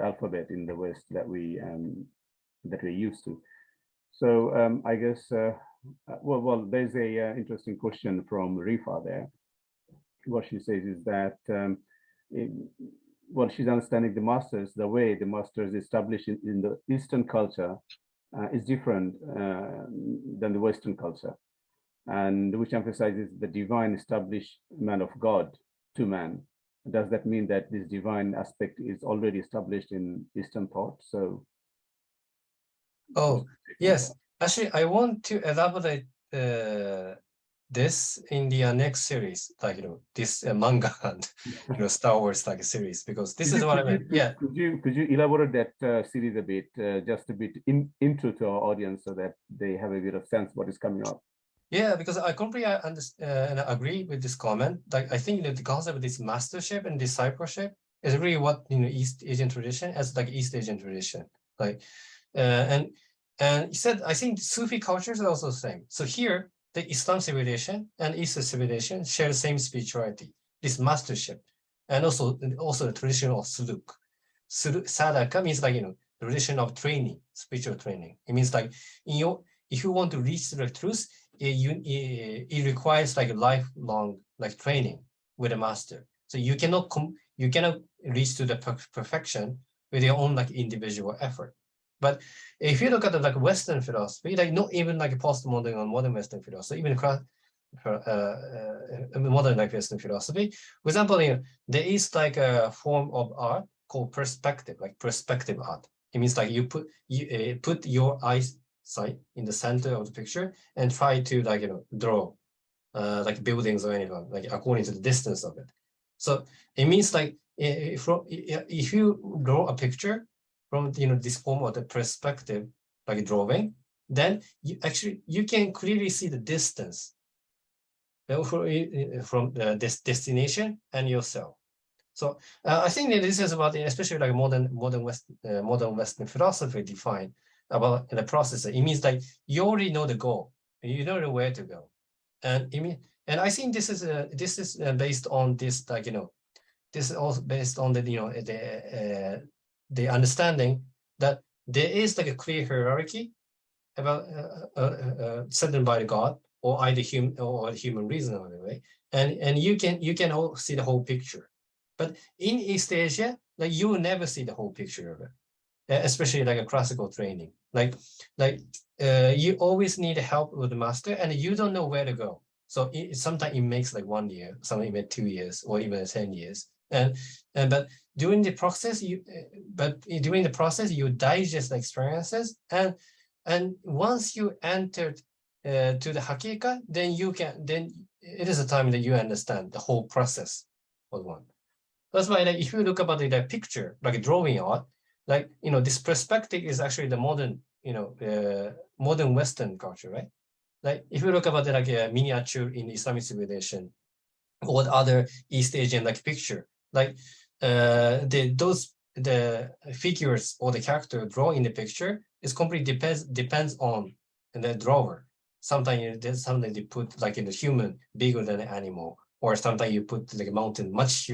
alphabet in the West that we're used to. So I guess well, there's a interesting question from Rifa there. What she says is that she's understanding the masters, the way the masters established in the Eastern culture is different than the Western culture, and which emphasizes the divine establishment of God to man. Does that mean that this divine aspect is already established in Eastern thought? So, Yes, actually, I want to elaborate this in the next series, like this manga and Star Wars like series, because this is what I mean. Yeah. Could you elaborate that series a bit, just a bit intro to our audience, so that they have a bit of sense what is coming up? Yeah, because I completely understand and agree with this comment. Like I think that the concept of this mastership and discipleship is really what East Asian tradition as like East Asian tradition, like and he said I think Sufi cultures are also the same. So here the Islam civilization and Eastern civilization share the same spirituality, this mastership, and also the tradition of suluk. Sadaka means like the tradition of training, spiritual training. It means like if you want to reach the truth, it requires like a lifelong like training with a master. So you cannot reach to the perfection with your own like individual effort. But if you look at the like Western philosophy, like not even like postmodern or modern Western philosophy, even modern like Western philosophy, for example, there is like a form of art called perspective, like perspective art. It means like you put your eyesight in the center of the picture and try to like draw like buildings or anything like according to the distance of it. So it means like if you draw a picture from this form of the perspective like drawing, then you can clearly see the distance from this destination and yourself. So I think that this is about, especially like modern Western philosophy defined about the process. It means like you already know the goal, you know where to go, and I think this is based on this this is also based on the understanding that there is like a clear hierarchy about set by God or either human reason or the way, and you can all see the whole picture. But in East Asia, like you will never see the whole picture of it, especially like a classical training. Like you always need help with the master, and you don't know where to go. So sometimes it makes like 1 year, sometimes even 2 years, or even 10 years. But during the process, you digest the experiences, and once you entered to the hakika, then it is a time that you understand the whole process of one. That's why, like, if you look about the picture, like drawing art, like this perspective is actually the modern, modern Western culture, right? Like if you look about the miniature in Islamic civilization or other East Asian like picture, like the figures or the character drawn in the picture is completely depends on the drawer. Sometimes they put like in the human bigger than an animal, or sometimes you put like a mountain much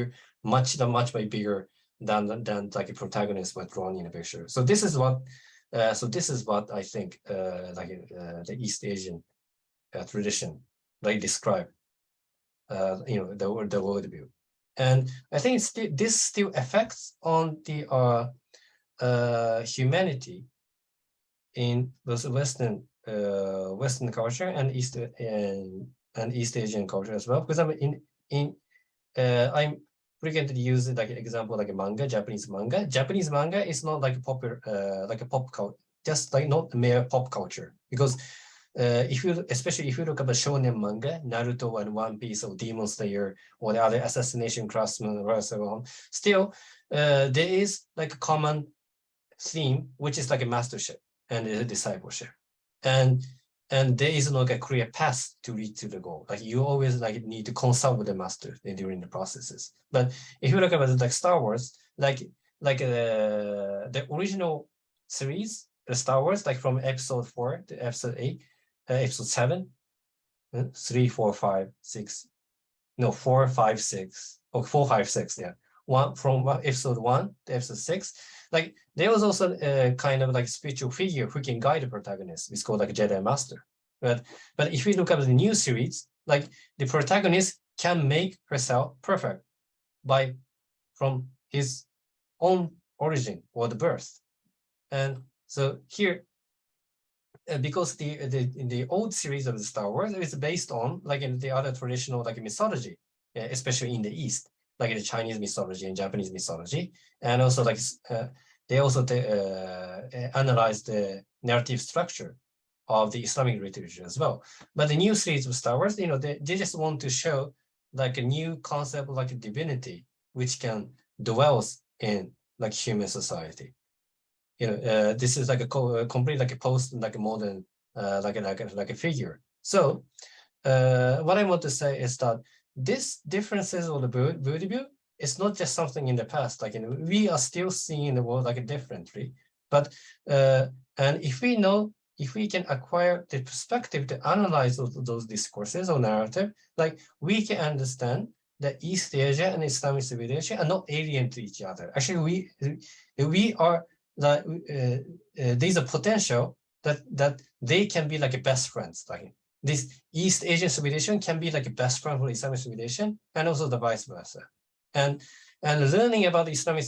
bigger than like a protagonist was drawn in the picture. So this is what I think the East Asian tradition like describe the worldview. And I think this still affects on the humanity in those Western culture and East Asian culture as well. Because I'm frequently use like an example like a manga, Japanese manga. Japanese manga is not like popular like a pop culture, just like not mere pop culture. Because especially if you look at the shonen manga, Naruto and One Piece or Demon Slayer or the other assassination craftsman or so on, still there is like a common theme, which is like a mastership and a discipleship, and there is no like a clear path to reach to the goal. Like you always like need to consult with the master during the processes. But if you look at like Star Wars, like the original series, the Star Wars, like from episode 4 to episode 8. Episode 7, 3, 4, 5, 6, no, 4, 5, 6, or 4, 5, 6, yeah. From episode 1 to episode 6, like there was also a kind of like spiritual figure who can guide the protagonist. It's called like a Jedi Master. But if we look at the new series, like the protagonist can make herself perfect from his own origin or the birth. And so here, because the old series of the Star Wars is based on like in the other traditional like mythology, especially in the East, like the Chinese mythology and Japanese mythology, and also like they also analyze the narrative structure of the Islamic literature as well. But the new series of Star Wars, they just want to show like a new concept like a divinity which can dwell in like human society. This is like a complete like a post like a modern like a figure. So what I want to say is that this differences of the worldview is not just something in the past. Like we are still seeing the world like differently. But and if we can acquire the perspective to analyze those discourses or narrative, like we can understand that East Asia and Islamic civilization are not alien to each other. Actually, we are. There's a potential that they can be like a best friends. Like this East Asian civilization can be like a best friend for Islamic civilization, and also the vice versa. And learning about Islamic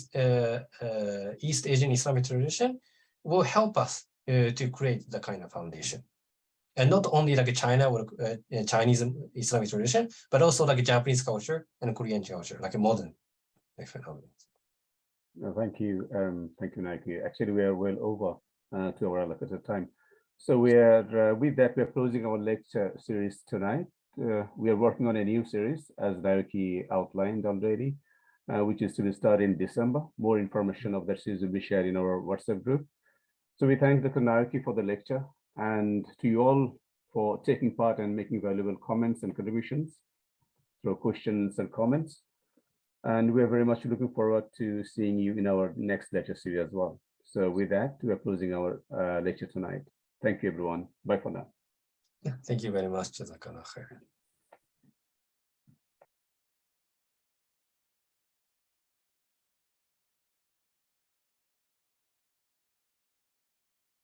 East Asian Islamic tradition will help us to create the kind of foundation. And not only like a China or Chinese Islamic tradition, but also like a Japanese culture and Korean culture, like a modern phenomenon. Thank you, Naoki. Actually, we are well over to our allocated time. So we are with that, we are closing our lecture series tonight. We are working on a new series, as Naoki outlined already, which is to be started in December. More information of that series will be shared in our WhatsApp group. So we thank Dr. Naoki for the lecture, and to you all for taking part and making valuable comments and contributions through questions and comments. And we're very much looking forward to seeing you in our next lecture series as well. So with that, we are closing our lecture tonight. Thank you, everyone. Bye for now. Yeah, thank you very much. Jazakallah khair.